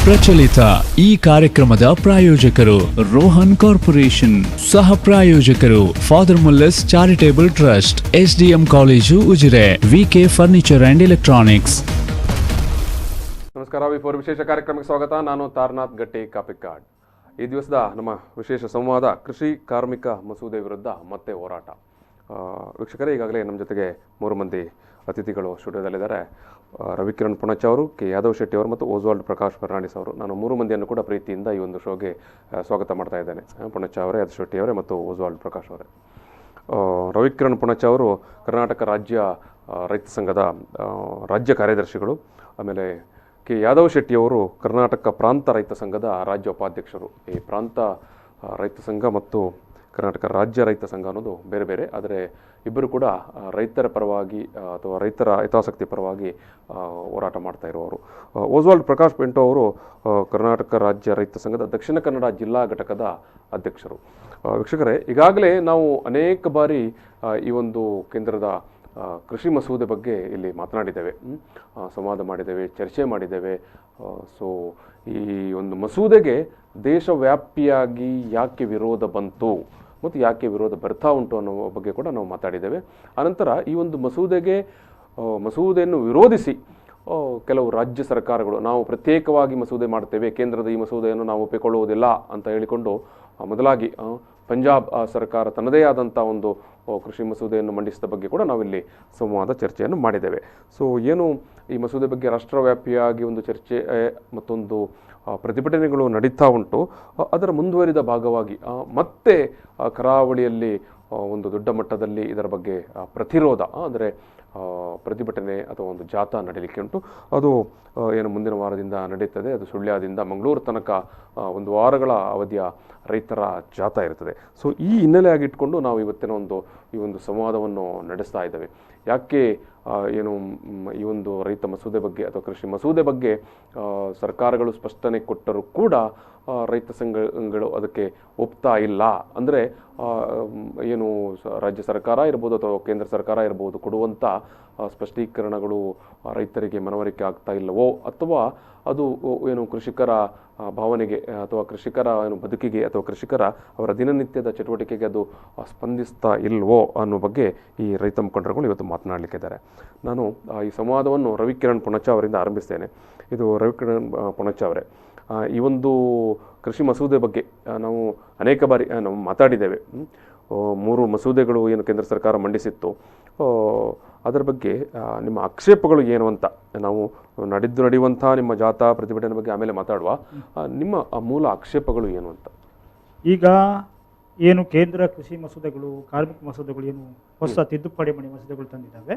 ಪ್ರಚಲಿತ ಈ ಕಾರ್ಯಕ್ರಮದ ಪ್ರಾಯೋಜಕರು ರೋಹನ್ ಕಾರ್ಪೊರೇಷನ್, ಸಹ ಪ್ರಾಯೋಜಕರು father Muller's charitable trust, SDM college Ujire, VK furniture and electronics. ನಮಸ್ಕಾರ. ವಿ4 ವಿಶೇಷ ಕಾರ್ಯಕ್ರಮಕ್ಕೆ ಸ್ವಾಗತ. ನಾನು ತಾರನಾಥ್ ಗಟ್ಟಿ ಕಾಪಿಕಾಡ್. ಈ ದಿವಸದ ನಮ್ಮ ವಿಶೇಷ ಸಂವಾದ ಕೃಷಿ ಕಾರ್ಮಿಕ ಮಸೂದೆ ವಿರುದ್ಧ ಮತ್ತೆ ಹೋರಾಟ. ವೀಕ್ಷಕರೇ, ಈಗಾಗಲೇ ನಮ್ಮ ಜೊತೆಗೆ 3 ಮಂದಿ ಅತಿಥಿಗಳು ಸ್ಟುಡಿಯೋದಲ್ಲಿದ್ದಾರೆ. ರವಿಕಿರಣ್ ಪುಣಚ ಅವರು, ಕೆ ಯಾದವ್ ಶೆಟ್ಟಿ ಅವರು ಮತ್ತು ಓಸ್ವಾಲ್ಡ್ ಪ್ರಕಾಶ್ ಫರ್ನಾಂಡಿಸ್ ಅವರು. ನಾನು 3 ಮಂದಿಯನ್ನು ಕೂಡ ಪ್ರೀತಿಯಿಂದ ಈ ಒಂದು ಶೋಗೆ ಸ್ವಾಗತ ಮಾಡ್ತಾ ಇದ್ದೇನೆ. ಪುಣಚ ಅವರೇ, ಯಾದವ್ ಶೆಟ್ಟಿ ಅವರೇ ಮತ್ತು ಓಸ್ವಾಲ್ಡ್ ಪ್ರಕಾಶ್ ಅವರೇ. ರವಿಕಿರಣ್ ಪುಣಚ ಅವರು ಕರ್ನಾಟಕ ರಾಜ್ಯ ರೈತ ಸಂಘದ ರಾಜ್ಯ ಕಾರ್ಯದರ್ಶಿಗಳು. ಆಮೇಲೆ ಕೆ ಯಾದವ್ ಶೆಟ್ಟಿಯವರು ಕರ್ನಾಟಕ ಪ್ರಾಂತ ರೈತ ಸಂಘದ ರಾಜ್ಯ ಉಪಾಧ್ಯಕ್ಷರು. ಈ ಪ್ರಾಂತ ರೈತ ಸಂಘ ಮತ್ತು ಕರ್ನಾಟಕ ರಾಜ್ಯ ರೈತ ಸಂಘ ಅನ್ನೋದು ಬೇರೆ ಬೇರೆ, ಆದರೆ ಇಬ್ಬರು ಕೂಡ ರೈತರ ಪರವಾಗಿ ಅಥವಾ ರೈತರ ಹಿತಾಸಕ್ತಿ ಪರವಾಗಿ ಹೋರಾಟ ಮಾಡ್ತಾ ಇರುವವರು. ಓಸ್ವಾಲ್ಡ್ ಪ್ರಕಾಶ್ ಪೆಂಟೋ ಅವರು ಕರ್ನಾಟಕ ರಾಜ್ಯ ರೈತ ಸಂಘದ ದಕ್ಷಿಣ ಕನ್ನಡ ಜಿಲ್ಲಾ ಘಟಕದ ಅಧ್ಯಕ್ಷರು. ವೀಕ್ಷಕರೇ, ಈಗಾಗಲೇ ನಾವು ಅನೇಕ ಬಾರಿ ಈ ಒಂದು ಕೇಂದ್ರದ ಕೃಷಿ ಮಸೂದೆ ಬಗ್ಗೆ ಇಲ್ಲಿ ಮಾತನಾಡಿದ್ದೇವೆ, ಸಂವಾದ ಮಾಡಿದ್ದೇವೆ, ಚರ್ಚೆ ಮಾಡಿದ್ದೇವೆ. ಸೊ ಈ ಒಂದು ಮಸೂದೆಗೆ ದೇಶವ್ಯಾಪಿಯಾಗಿ ಯಾಕೆ ವಿರೋಧ ಬಂತು ಮತ್ತು ಯಾಕೆ ವಿರೋಧ ಬರ್ತಾ ಉಂಟು ಅನ್ನೋ ಬಗ್ಗೆ ಕೂಡ ನಾವು ಮಾತಾಡಿದ್ದೇವೆ. ಆನಂತರ ಈ ಒಂದು ಮಸೂದೆಯನ್ನು ವಿರೋಧಿಸಿ ಕೆಲವು ರಾಜ್ಯ ಸರ್ಕಾರಗಳು ನಾವು ಪ್ರತ್ಯೇಕವಾಗಿ ಮಸೂದೆ ಮಾಡ್ತೇವೆ, ಕೇಂದ್ರದ ಈ ಮಸೂದೆಯನ್ನು ನಾವು ಒಪ್ಪಿಕೊಳ್ಳುವುದಿಲ್ಲ ಅಂತ ಹೇಳಿಕೊಂಡು ಮೊದಲಾಗಿ ಪಂಜಾಬ್ ಸರ್ಕಾರ ತನ್ನದೇ ಆದಂಥ ಒಂದು ಕೃಷಿ ಮಸೂದೆಯನ್ನು ಮಂಡಿಸಿದ ಬಗ್ಗೆ ಕೂಡ ನಾವಿಲ್ಲಿ ಸಂವಾದ ಚರ್ಚೆಯನ್ನು ಮಾಡಿದ್ದೇವೆ. ಸೊ ಏನು ಈ ಮಸೂದೆ ಬಗ್ಗೆ ರಾಷ್ಟ್ರವ್ಯಾಪಿಯಾಗಿ ಒಂದು ಚರ್ಚೆ ಮತ್ತೊಂದು ಪ್ರತಿಭಟನೆಗಳು ನಡೀತಾ ಉಂಟು. ಅದರ ಮುಂದುವರಿದ ಭಾಗವಾಗಿ ಮತ್ತೆ ಕರಾವಳಿಯಲ್ಲಿ ಒಂದು ದೊಡ್ಡ ಮಟ್ಟದಲ್ಲಿ ಇದರ ಬಗ್ಗೆ ಪ್ರತಿರೋಧ ಅಂದರೆ ಪ್ರತಿಭಟನೆ ಅಥವಾ ಒಂದು ಜಾಥಾ ನಡೀಲಿಕ್ಕೆ ಉಂಟು. ಅದು ಏನು ಮುಂದಿನ ವಾರದಿಂದ ನಡೀತದೆ. ಅದು ಸುಳ್ಯದಿಂದ ಮಂಗಳೂರು ತನಕ 1 ವಾರಗಳ ಅವಧಿಯ ರೈತರ ಜಾಥಾ ಇರ್ತದೆ. ಸೊ ಈ ಹಿನ್ನೆಲೆಯಾಗಿಟ್ಕೊಂಡು ನಾವು ಇವತ್ತಿನ ಈ ಒಂದು ಸಂವಾದವನ್ನು ನಡೆಸ್ತಾ ಇದ್ದೇವೆ. ಯಾಕೆ ಏನು ಈ ಒಂದು ರೈತ ಮಸೂದೆ ಬಗ್ಗೆ ಅಥವಾ ಕೃಷಿ ಮಸೂದೆ ಬಗ್ಗೆ ಸರ್ಕಾರಗಳು ಸ್ಪಷ್ಟನೆ ಕೊಟ್ಟರೂ ಕೂಡ ರೈತ ಸಂಘಗಳು ಅದಕ್ಕೆ ಒಪ್ತಾ ಇಲ್ಲ. ಅಂದರೆ ಏನು ರಾಜ್ಯ ಸರ್ಕಾರ ಇರ್ಬೋದು ಅಥವಾ ಕೇಂದ್ರ ಸರ್ಕಾರ ಇರ್ಬೋದು, ಕೊಡುವಂಥ ಸ್ಪಷ್ಟೀಕರಣಗಳು ರೈತರಿಗೆ ಮನವರಿಕೆ ಆಗ್ತಾ ಇಲ್ಲವೋ, ಅಥವಾ ಅದು ಏನು ಕೃಷಿಕರ ಭಾವನೆಗೆ ಅಥವಾ ಕೃಷಿಕರ ಏನು ಬದುಕಿಗೆ ಅಥವಾ ಕೃಷಿಕರ ಅವರ ದಿನನಿತ್ಯದ ಚಟುವಟಿಕೆಗೆ ಅದು ಸ್ಪಂದಿಸ್ತಾ ಇಲ್ವೋ ಅನ್ನೋ ಬಗ್ಗೆ ಈ ರೈತ ಮುಖಂಡರುಗಳು ಇವತ್ತು ಮಾತನಾಡಲಿಕ್ಕಿದ್ದಾರೆ. ನಾನು ಈ ಸಂವಾದವನ್ನು ರವಿಕಿರಣ್ ಪುಣಚ ಅವರಿಂದ ಆರಂಭಿಸ್ತೇನೆ. ಇದು ರವಿಕಿರಣ್ ಪುಣಚ ಅವರೇ, ಈ ಒಂದು ಕೃಷಿ ಮಸೂದೆ ಬಗ್ಗೆ ನಾವು ಅನೇಕ ಬಾರಿ ನಾವು ಮಾತಾಡಿದ್ದೇವೆ. 3 ಮಸೂದೆಗಳು ಏನು ಕೇಂದ್ರ ಸರ್ಕಾರ ಮಂಡಿಸಿತ್ತು, ಅದರ ಬಗ್ಗೆ ನಿಮ್ಮ ಆಕ್ಷೇಪಗಳು ಏನು ಅಂತ ನಾವು ನಡೆಯುವಂಥ ನಿಮ್ಮ ಜಾಥಾ ಪ್ರತಿಭಟನೆ ಬಗ್ಗೆ ಆಮೇಲೆ ಮಾತಾಡುವ. ನಿಮ್ಮ ಮೂಲ ಆಕ್ಷೇಪಗಳು ಏನು ಅಂತ? ಈಗ ಏನು ಕೇಂದ್ರ ಕೃಷಿ ಮಸೂದೆಗಳು, ಕಾರ್ಮಿಕ ಮಸೂದೆಗಳು, ಏನು ಹೊಸ ತಿದ್ದುಪಡಿ ಮಸೂದೆಗಳು ತಂದಿದ್ದಾವೆ,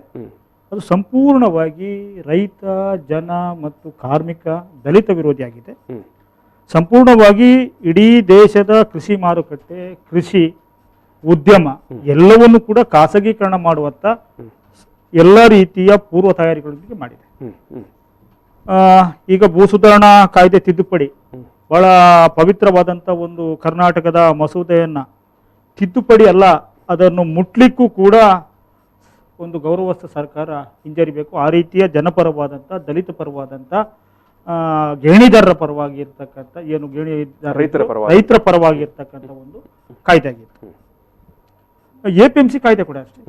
ಅದು ಸಂಪೂರ್ಣವಾಗಿ ರೈತ, ಜನ ಮತ್ತು ಕಾರ್ಮಿಕ, ದಲಿತ ವಿರೋಧಿಯಾಗಿದೆ. ಸಂಪೂರ್ಣವಾಗಿ ಇಡೀ ದೇಶದ ಕೃಷಿ ಮಾರುಕಟ್ಟೆ, ಕೃಷಿ ಉದ್ಯಮ ಎಲ್ಲವನ್ನು ಕೂಡ ಖಾಸಗೀಕರಣ ಮಾಡುವಂಥ ಎಲ್ಲ ರೀತಿಯ ಪೂರ್ವ ತಯಾರಿಗಳೊಂದಿಗೆ ಮಾಡಿದೆ. ಈಗ ಭೂ ಸುಧಾರಣಾ ಕಾಯ್ದೆ ತಿದ್ದುಪಡಿ ಬಹಳ ಪವಿತ್ರವಾದಂಥ ಒಂದು ಕರ್ನಾಟಕದ ಮಸೂದೆಯನ್ನು ತಿದ್ದುಪಡಿ ಅಲ್ಲ, ಅದನ್ನು ಮುಟ್ಲಿಕ್ಕೂ ಕೂಡ ಒಂದು ಗೌರವಸ್ಥ ಸರ್ಕಾರ ಹಿಂಜರಿಬೇಕು. ಆ ರೀತಿಯ ಜನಪರವಾದಂಥ, ದಲಿತ ಪರವಾದಂಥ, ಗೇಣಿದಾರರ ಪರವಾಗಿ ಇರ್ತಕ್ಕಂಥ, ಏನು ರೈತರ ಪರವಾಗಿ ಇರ್ತಕ್ಕಂಥ ಒಂದು ಕಾಯ್ದೆ ಆಗಿತ್ತು. APMC ಕಾಯ್ದೆ ಕೂಡ ಅಷ್ಟೇ.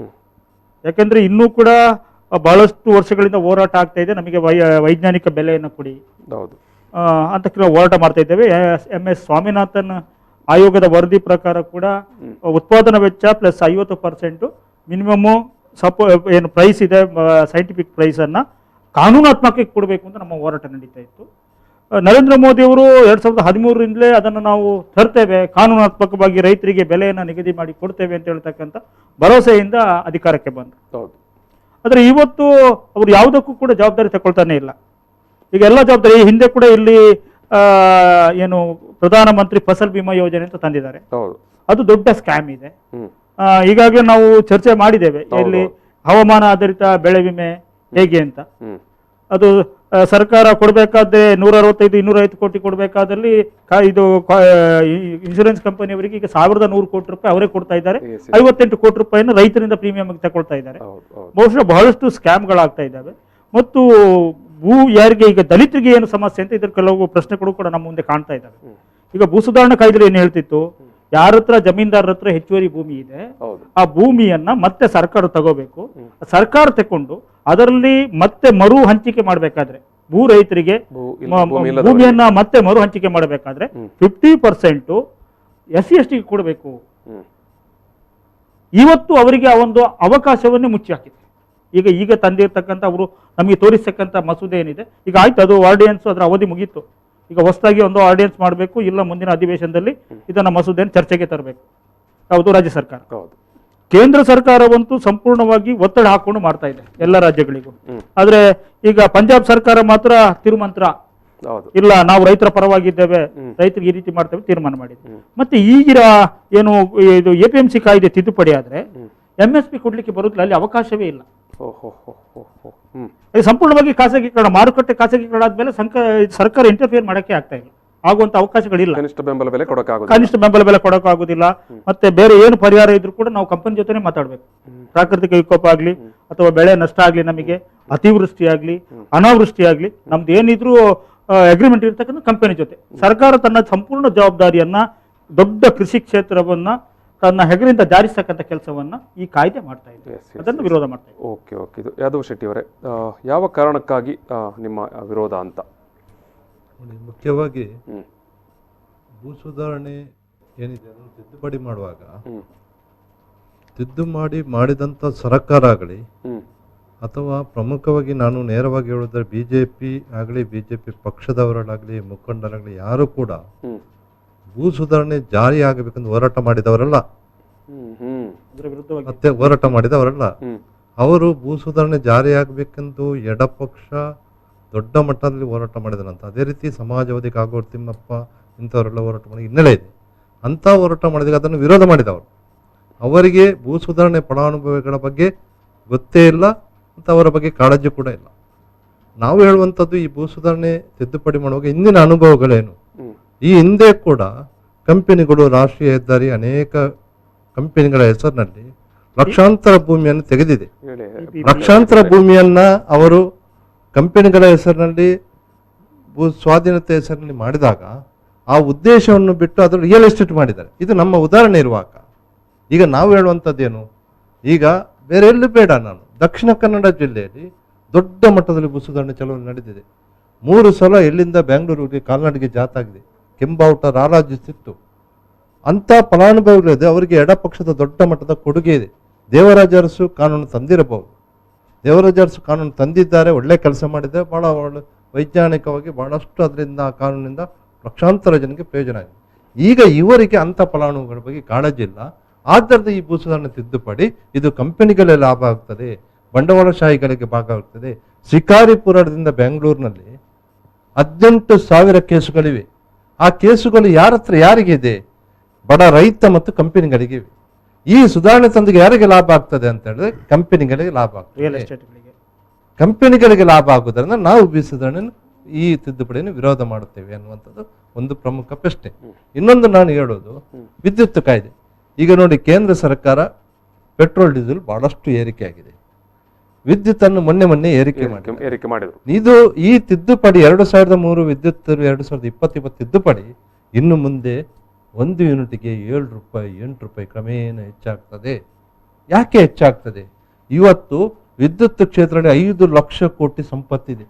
ಯಾಕೆಂದರೆ ಇನ್ನೂ ಕೂಡ ಬಹಳಷ್ಟು ವರ್ಷಗಳಿಂದ ಹೋರಾಟ ಆಗ್ತಾ ಇದೆ, ನಮಗೆ ವೈಜ್ಞಾನಿಕ ಬೆಲೆಯನ್ನು ಕೊಡಿ ಅಂತ ಹೋರಾಟ ಮಾಡ್ತಾ ಇದ್ದೇವೆ. MS ಸ್ವಾಮಿನಾಥನ್ ಆಯೋಗದ ವರದಿ ಪ್ರಕಾರ ಕೂಡ ಉತ್ಪಾದನಾ ವೆಚ್ಚ ಪ್ಲಸ್ 50% ಮಿನಿಮಮ್ಮು ಏನು ಪ್ರೈಸ್ ಇದೆ, ಸೈಂಟಿಫಿಕ್ ಪ್ರೈಸನ್ನು ಕಾನೂನಾತ್ಮಕಕ್ಕೆ ಕೊಡಬೇಕು ಅಂತ ನಮ್ಮ ಹೋರಾಟ ನಡೀತಾ ಇತ್ತು. ನರೇಂದ್ರ ಮೋದಿ ಅವರು 2013ರಿಂದಲೇ ಅದನ್ನು ನಾವು ತರ್ತೇವೆ, ಕಾನೂನಾತ್ಮಕವಾಗಿ ರೈತರಿಗೆ ಬೆಲೆಯನ್ನು ನಿಗದಿ ಮಾಡಿ ಕೊಡ್ತೇವೆ ಅಂತ ಹೇಳ್ತಕ್ಕಂಥ ಭರವಸೆಯಿಂದ ಅಧಿಕಾರಕ್ಕೆ ಬಂದರು. ಆದರೆ ಇವತ್ತು ಅವರು ಯಾವುದಕ್ಕೂ ಕೂಡ ಜವಾಬ್ದಾರಿ ತಗೊಳ್ತಾನೆ ಇಲ್ಲ. ಈಗ ಎಲ್ಲ ಜವಾಬ್ದಾರಿ ಹಿಂದೆ ಕೂಡ ಇಲ್ಲಿ ಏನು ಪ್ರಧಾನಮಂತ್ರಿ ಫಸಲ್ ಬಿಮಾ ಯೋಜನೆ ಅಂತ ತಂದಿದ್ದಾರೆ, ಅದು ದೊಡ್ಡ ಸ್ಕ್ಯಾಮ್ ಇದೆ. ಈಗಾಗಲೇ ನಾವು ಚರ್ಚೆ ಮಾಡಿದ್ದೇವೆ ಇಲ್ಲಿ ಹವಾಮಾನ ಆಧಾರಿತ ಬೆಳೆ ವಿಮೆ ಹೇಗೆ ಅಂತ. ಅದು ಸರ್ಕಾರ ಕೊಡಬೇಕಾದ್ರೆ 165-250 ಕೋಟಿ ಕೊಡಬೇಕಾದಲ್ಲಿ ಇದು ಇನ್ಶೂರೆನ್ಸ್ ಕಂಪನಿಯವರಿಗೆ ಈಗ 1100 ಕೋಟಿ ರೂಪಾಯಿ ಅವರೇ ಕೊಡ್ತಾ ಇದ್ದಾರೆ. 58 ಕೋಟಿ ರೂಪಾಯಿನ ರೈತರಿಂದ ಪ್ರೀಮಿಯಂ ತಗೊಳ್ತಾ ಇದ್ದಾರೆ. ಬಹುಶಃ ಬಹಳಷ್ಟು ಸ್ಕ್ಯಾಮ್ಗಳಾಗ್ತಾ ಇದ್ದಾವೆ ಮತ್ತು ಯಾರಿಗೆ ಈಗ ದಲಿತರಿಗೆ ಏನು ಸಮಸ್ಯೆ ಅಂತ ಇದ್ರ ಕೆಲವು ಪ್ರಶ್ನೆಗಳು ಕೂಡ ನಮ್ಮ ಮುಂದೆ ಕಾಣ್ತಾ ಇದ್ದಾವೆ. ಈಗ ಭೂ ಸುಧಾರಣಾ ಕಾಯ್ದೆ ಏನು ಹೇಳ್ತಿತ್ತು, ಯಾರ ಹತ್ರ ಜಮೀನ್ದಾರರ ಹತ್ರ ಹೆಚ್ಚುವರಿ ಭೂಮಿ ಇದೆ ಆ ಭೂಮಿಯನ್ನ ಮತ್ತೆ ಸರ್ಕಾರ ತಗೋಬೇಕು, ಸರ್ಕಾರ ತಕೊಂಡು ಅದರಲ್ಲಿ ಮತ್ತೆ ಮರು ಹಂಚಿಕೆ ಮಾಡಬೇಕಾದ್ರೆ ಭೂ ರೈತರಿಗೆ ಭೂಮಿಯನ್ನ ಮತ್ತೆ ಮರು ಹಂಚಿಕೆ ಮಾಡಬೇಕಾದ್ರೆ 50% SC/ST ಕೊಡಬೇಕು. ಇವತ್ತು ಅವರಿಗೆ ಆ ಒಂದು ಅವಕಾಶವನ್ನೇ ಮುಚ್ಚಿ ಹಾಕಿದೆ. ಈಗ ತಂದಿರ್ತಕ್ಕಂಥ ಅವರು ನಮಗೆ ತೋರಿಸ್ತಕ್ಕಂಥ ಮಸೂದೆ ಏನಿದೆ, ಈಗ ಆಯ್ತು ಅದು ಆರ್ಡಿನೆನ್ಸ್ ಅದರ ಅವಧಿ ಮುಗೀತು. ಈಗ ಹೊಸದಾಗಿ ಒಂದು ಆರ್ಡಿನೆನ್ಸ್ ಮಾಡಬೇಕು, ಇಲ್ಲ ಮುಂದಿನ ಅಧಿವೇಶನದಲ್ಲಿ ಇದನ್ನ ಮಸೂದೆಯನ್ನು ಚರ್ಚೆಗೆ ತರಬೇಕು. ಯಾವುದು ರಾಜ್ಯ ಸರ್ಕಾರ. ಕೇಂದ್ರ ಸರ್ಕಾರವಂತೂ ಸಂಪೂರ್ಣವಾಗಿ ಒತ್ತಡ ಹಾಕೊಂಡು ಮಾಡ್ತಾ ಇದೆ ಎಲ್ಲ ರಾಜ್ಯಗಳಿಗೂ. ಆದ್ರೆ ಈಗ ಪಂಜಾಬ್ ಸರ್ಕಾರ ಮಾತ್ರ ತಿರುಮಂತ್ರ, ಇಲ್ಲ ನಾವು ರೈತರ ಪರವಾಗಿದ್ದೇವೆ, ರೈತರಿಗೆ ಈ ರೀತಿ ಮಾಡ್ತೇವೆ ತೀರ್ಮಾನ ಮಾಡಿದೆ. ಮತ್ತೆ ಈಗಿನ ಏನು ಇದು APMC ಕಾಯ್ದೆ ತಿದ್ದುಪಡಿ ಆದ್ರೆ MSP ಕೊಡ್ಲಿಕ್ಕೆ ಬರುತ್ತಿಲ್ಲ, ಅಲ್ಲಿ ಅವಕಾಶವೇ ಇಲ್ಲ. ಸಂಪೂರ್ಣವಾಗಿ ಖಾಸಗೀಕರಣ, ಮಾರುಕಟ್ಟೆ ಖಾಸಗೀಕರಣ ಆದ್ಮೇಲೆ ಸರ್ಕಾರ ಇಂಟರ್ಫಿಯರ್ ಮಾಡಕ್ಕೆ ಆಗ್ತಾ ಇಲ್ಲ, ಆಗುವಂತ ಅವಕಾಶಗಳಿಲ್ಲ. ಕನಿಷ್ಠ ಬೆಂಬಲ ಬೆಲೆ ಕೊಡೋಕ್ಕಾಗೋದಿಲ್ಲ. ಮತ್ತೆ ಬೇರೆ ಏನು ಪರಿಹಾರ ಇದ್ರೂ ಕೂಡ ನಾವು ಕಂಪನಿ ಜೊತೆನೆ ಮಾತಾಡ್ಬೇಕು. ಪ್ರಾಕೃತಿಕ ವಿಕೋಪ ಆಗ್ಲಿ ಅಥವಾ ಬೆಳೆ ನಷ್ಟ ಆಗ್ಲಿ, ನಮಗೆ ಅತಿವೃಷ್ಟಿ ಆಗ್ಲಿ ಅನಾವೃಷ್ಟಿ ಆಗ್ಲಿ, ನಮ್ದು ಏನಿದ್ರು ಅಗ್ರಿಮೆಂಟ್ ಇರ್ತಕ್ಕಂಥ ಕಂಪನಿ ಜೊತೆ ಸರ್ಕಾರ ತನ್ನ ಸಂಪೂರ್ಣ ಜವಾಬ್ದಾರಿಯನ್ನ ದೊಡ್ಡ ಕೃಷಿ ಕ್ಷೇತ್ರವನ್ನ ತನ್ನ ಹೆಗಲಿಂದ ಜಾರಿಸ್ತಕ್ಕಂಥ ಕೆಲಸವನ್ನ ಈ ಕಾಯ್ದೆ ಮಾಡ್ತಾ ಇದೆ, ಅದನ್ನು ವಿರೋಧ ಮಾಡ್ತಾ ಇದೆ. ಓಕೆ, ಇದು ಯಾದವ್ ಶೆಟ್ಟಿ ಅವರೇ, ಯಾವ ಕಾರಣಕ್ಕಾಗಿ ನಿಮ್ಮ ವಿರೋಧ ಅಂತ? ಮುಖ್ಯವಾಗಿ ಭೂ ಸುಧಾರಣೆ ಏನಿದೆ ಅದನ್ನು ತಿದ್ದುಪಡಿ ಮಾಡುವಾಗ ಮಾಡಿದಂಥ ಸರ್ಕಾರ ಆಗಲಿ ಅಥವಾ ಪ್ರಮುಖವಾಗಿ ನಾನು ನೇರವಾಗಿ ಹೇಳಿದ್ರೆ BJP ಆಗಲಿ, BJP ಪಕ್ಷದವರಾಗಲಿ, ಮುಖಂಡರಾಗಲಿ ಯಾರು ಕೂಡ ಭೂ ಸುಧಾರಣೆ ಜಾರಿ ಆಗಬೇಕೆಂದು ಹೋರಾಟ ಮಾಡಿದವರಲ್ಲ, ಮತ್ತೆ ಹೋರಾಟ ಮಾಡಿದವರಲ್ಲ. ಅವರು ಭೂ ಸುಧಾರಣೆ ಜಾರಿ ಆಗಬೇಕೆಂದು ಎಡಪಕ್ಷ ದೊಡ್ಡ ಮಟ್ಟದಲ್ಲಿ ಹೋರಾಟ ಮಾಡಿದರಂತ. ಅದೇ ರೀತಿ ಸಮಾಜವಾದಿ ಕಾಗೋಡು ತಿಮ್ಮಪ್ಪ ಇಂಥವರೆಲ್ಲ ಹೋರಾಟ ಮಾಡಿ ಹಿನ್ನೆಲೆ ಇದೆ. ಅಂಥ ಹೋರಾಟ ಮಾಡಿದಾಗ ಅದನ್ನು ವಿರೋಧ ಮಾಡಿದವರು. ಅವರಿಗೆ ಭೂ ಸುಧಾರಣೆ ಫಲಾನುಭವಿಗಳ ಬಗ್ಗೆ ಗೊತ್ತೇ ಇಲ್ಲ ಮತ್ತು ಅವರ ಬಗ್ಗೆ ಕಾಳಜಿ ಕೂಡ ಇಲ್ಲ. ನಾವು ಹೇಳುವಂಥದ್ದು ಈ ಭೂ ಸುಧಾರಣೆ ತಿದ್ದುಪಡಿ ಮಾಡುವಾಗ ಹಿಂದಿನ ಅನುಭವಗಳೇನು, ಈ ಹಿಂದೆ ಕೂಡ ಕಂಪನಿಗಳು ರಾಷ್ಟ್ರೀಯ ಹೆದ್ದಾರಿ ಅನೇಕ ಕಂಪನಿಗಳ ಹೆಸರಿನಲ್ಲಿ ಲಕ್ಷಾಂತರ ಭೂಮಿಯನ್ನು ತೆಗೆದಿದೆ. ಲಕ್ಷಾಂತರ ಭೂಮಿಯನ್ನ ಅವರು ಕಂಪನಿಗಳ ಹೆಸರಿನಲ್ಲಿ ಭೂ ಸ್ವಾಧೀನತೆ ಹೆಸರಿನಲ್ಲಿ ಮಾಡಿದಾಗ ಆ ಉದ್ದೇಶವನ್ನು ಬಿಟ್ಟು ಅದರ ರಿಯಲ್ ಎಸ್ಟೇಟ್ ಮಾಡಿದ್ದಾರೆ. ಇದು ನಮ್ಮ ಉದಾಹರಣೆ ಇರುವಾಗ ಈಗ ನಾವು ಹೇಳುವಂಥದ್ದೇನು, ಈಗ ಬೇರೆ ಎಲ್ಲೂ ಬೇಡ, ನಾನು ದಕ್ಷಿಣ ಕನ್ನಡ ಜಿಲ್ಲೆಯಲ್ಲಿ ದೊಡ್ಡ ಮಟ್ಟದಲ್ಲಿ ಭೂ ಸುಧಾರಣೆ ಚಳವಳಿ ನಡೆದಿದೆ. 3 ಸಲ ಇಲ್ಲಿಂದ ಬೆಂಗಳೂರಿಗೆ ಕಾಲ್ನಡಿಗೆ ಜಾತಾಗಿದೆ, ಕೆಂಬಾವುಟ ರಾರಾಜಿಸುತ್ತಿತ್ತು. ಅಂಥ ಫಲಾನುಭವಿಗಳಿದೆ, ಅವರಿಗೆ ಎಡಪಕ್ಷದ ದೊಡ್ಡ ಮಟ್ಟದ ಕೊಡುಗೆ ಇದೆ. ದೇವರಾಜ ಅರಸು ಕಾನೂನು ತಂದಿರಬಹುದು, ದೇವರಾಜ ಅರಸು ಕಾನೂನು ತಂದಿದ್ದಾರೆ, ಒಳ್ಳೆ ಕೆಲಸ ಮಾಡಿದ್ದಾರೆ, ಭಾಳ ಒಳ್ಳೆ ವೈಜ್ಞಾನಿಕವಾಗಿ ಬಹಳಷ್ಟು ಅದರಿಂದ ಆ ಕಾನೂನಿಂದ ಲಕ್ಷಾಂತರ ಜನಕ್ಕೆ ಪ್ರಯೋಜನ ಆಗಿದೆ. ಈಗ ಇವರಿಗೆ ಅಂಥ ಫಲಾನುಭವಿಗಳ ಬಗ್ಗೆ ಕಾಳಜಿ ಇಲ್ಲ. ಆದ್ದರಿಂದ ಈ ಭೂ ಸುಧಾರಣೆ ತಿದ್ದುಪಡಿ ಇದು ಕಂಪನಿಗಳೇ ಲಾಭ ಆಗ್ತದೆ, ಬಂಡವಾಳಶಾಹಿಗಳಿಗೆ ಭಾಗ ಆಗ್ತದೆ. ಶಿಕಾರಿಪುರದಿಂದ ಬೆಂಗಳೂರಿನಲ್ಲಿ 18,000 ಕೇಸುಗಳಿವೆ. ಆ ಕೇಸುಗಳು ಯಾರ ಹತ್ರ ಯಾರಿಗಿದೆ? ಬಡ ರೈತ ಮತ್ತು ಕಂಪನಿಗಳಿಗೆ ಇವೆ. ಈ ಸುಧಾರಣೆ ತಂದಿಗೆ ಯಾರಿಗೆ ಲಾಭ ಆಗ್ತದೆ ಅಂತ ಹೇಳಿದ್ರೆ ಕಂಪನಿಗಳಿಗೆ ಲಾಭ ಆಗ್ತದೆ, ಕಂಪನಿಗಳಿಗೆ ಲಾಭ ಆಗುವುದರಿಂದ ನಾವು ಭೂ ಸುಧಾರಣೆ ಈ ತಿದ್ದುಪಡಿಯನ್ನು ವಿರೋಧ ಮಾಡುತ್ತೇವೆ ಅನ್ನುವಂಥದ್ದು ಒಂದು ಪ್ರಮುಖ ಪ್ರಶ್ನೆ. ಇನ್ನೊಂದು ನಾನು ಹೇಳೋದು ವಿದ್ಯುತ್ ಕಾಯ್ದೆ. ಈಗ ನೋಡಿ, ಕೇಂದ್ರ ಸರ್ಕಾರ ಪೆಟ್ರೋಲ್ ಡೀಸೆಲ್ ಬಹಳಷ್ಟು ಏರಿಕೆ ಆಗಿದೆ, ವಿದ್ಯುತ್ ಅನ್ನು ಮೊನ್ನೆ ಏರಿಕೆ ಮಾಡಿದ್ರು. ಇದು ಈ ತಿದ್ದುಪಡಿ 2003 ವಿದ್ಯುತ್ 2020 ತಿದ್ದುಪಡಿ ಇನ್ನು ಮುಂದೆ 1 ಯೂನಿಟ್ಗೆ 7 ರೂಪಾಯಿ 8 ರೂಪಾಯಿ ಕ್ರಮೇಣ ಹೆಚ್ಚಾಗ್ತದೆ. ಯಾಕೆ ಹೆಚ್ಚಾಗ್ತದೆ? ಇವತ್ತು ವಿದ್ಯುತ್ ಕ್ಷೇತ್ರದಲ್ಲಿ 5 ಲಕ್ಷ ಕೋಟಿ ಸಂಪತ್ತಿದೆ.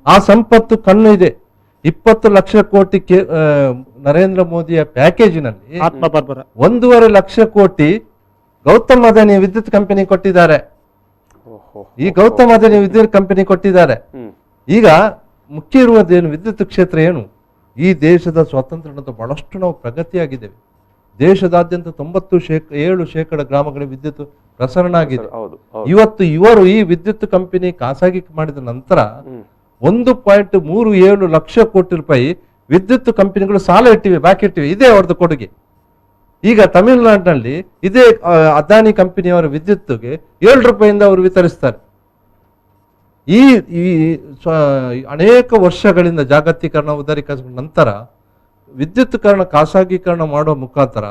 ಆ ಸಂಪತ್ತು ಕಣ್ಣು ಇದೆ. 20 ಲಕ್ಷ ಕೋಟಿ ನರೇಂದ್ರ ಮೋದಿಯ ಪ್ಯಾಕೇಜಿನಲ್ಲಿ 1.5 ಲಕ್ಷ ಕೋಟಿ ಗೌತಮ್ ಅದಾನಿ ವಿದ್ಯುತ್ ಕಂಪನಿ ಕೊಟ್ಟಿದ್ದಾರೆ. ಈ ಗೌತಮ್ ಅದಾನಿ ವಿದ್ಯುತ್ ಕಂಪನಿ ಕೊಟ್ಟಿದ್ದಾರೆ. ಈಗ ಮುಖ್ಯ ಇರುವುದೇನು? ವಿದ್ಯುತ್ ಕ್ಷೇತ್ರ ಏನು? ಈ ದೇಶದ ಸ್ವಾತಂತ್ರ್ಯದ ಬಹಳಷ್ಟು ನಾವು ಪ್ರಗತಿಯಾಗಿದ್ದೇವೆ. ದೇಶದಾದ್ಯಂತ 97% ಗ್ರಾಮಗಳಿಗೆ ವಿದ್ಯುತ್ ಪ್ರಸರಣ ಆಗಿದೆ. ಇವತ್ತು ಇವರು ಈ ವಿದ್ಯುತ್ ಕಂಪನಿ ಖಾಸಗಿ ಮಾಡಿದ ನಂತರ 1.37 ಲಕ್ಷ ಕೋಟಿ ರೂಪಾಯಿ ವಿದ್ಯುತ್ ಕಂಪನಿಗಳು ಸಾಲ ಇಟ್ಟಿವೆ, ಬಾಕಿ ಇಟ್ಟಿವೆ. ಇದೇ ಅವ್ರದ್ದು ಕೊಡುಗೆ. ಈಗ ತಮಿಳುನಾಡಿನಲ್ಲಿ ಇದೇ ಅದಾನಿ ಕಂಪನಿಯವರ ವಿದ್ಯುತ್ಗೆ 7 ರೂಪಾಯಿಯಿಂದ ಅವರು ವಿತರಿಸ್ತಾರೆ. ಈ ಅನೇಕ ವರ್ಷಗಳಿಂದ ಜಾಗತೀಕರಣ ಉದಾರೀಕರಣ ನಂತರ ವಿದ್ಯುತ್ಕರಣ ಖಾಸಗೀಕರಣ ಮಾಡುವ ಮುಖಾಂತರ,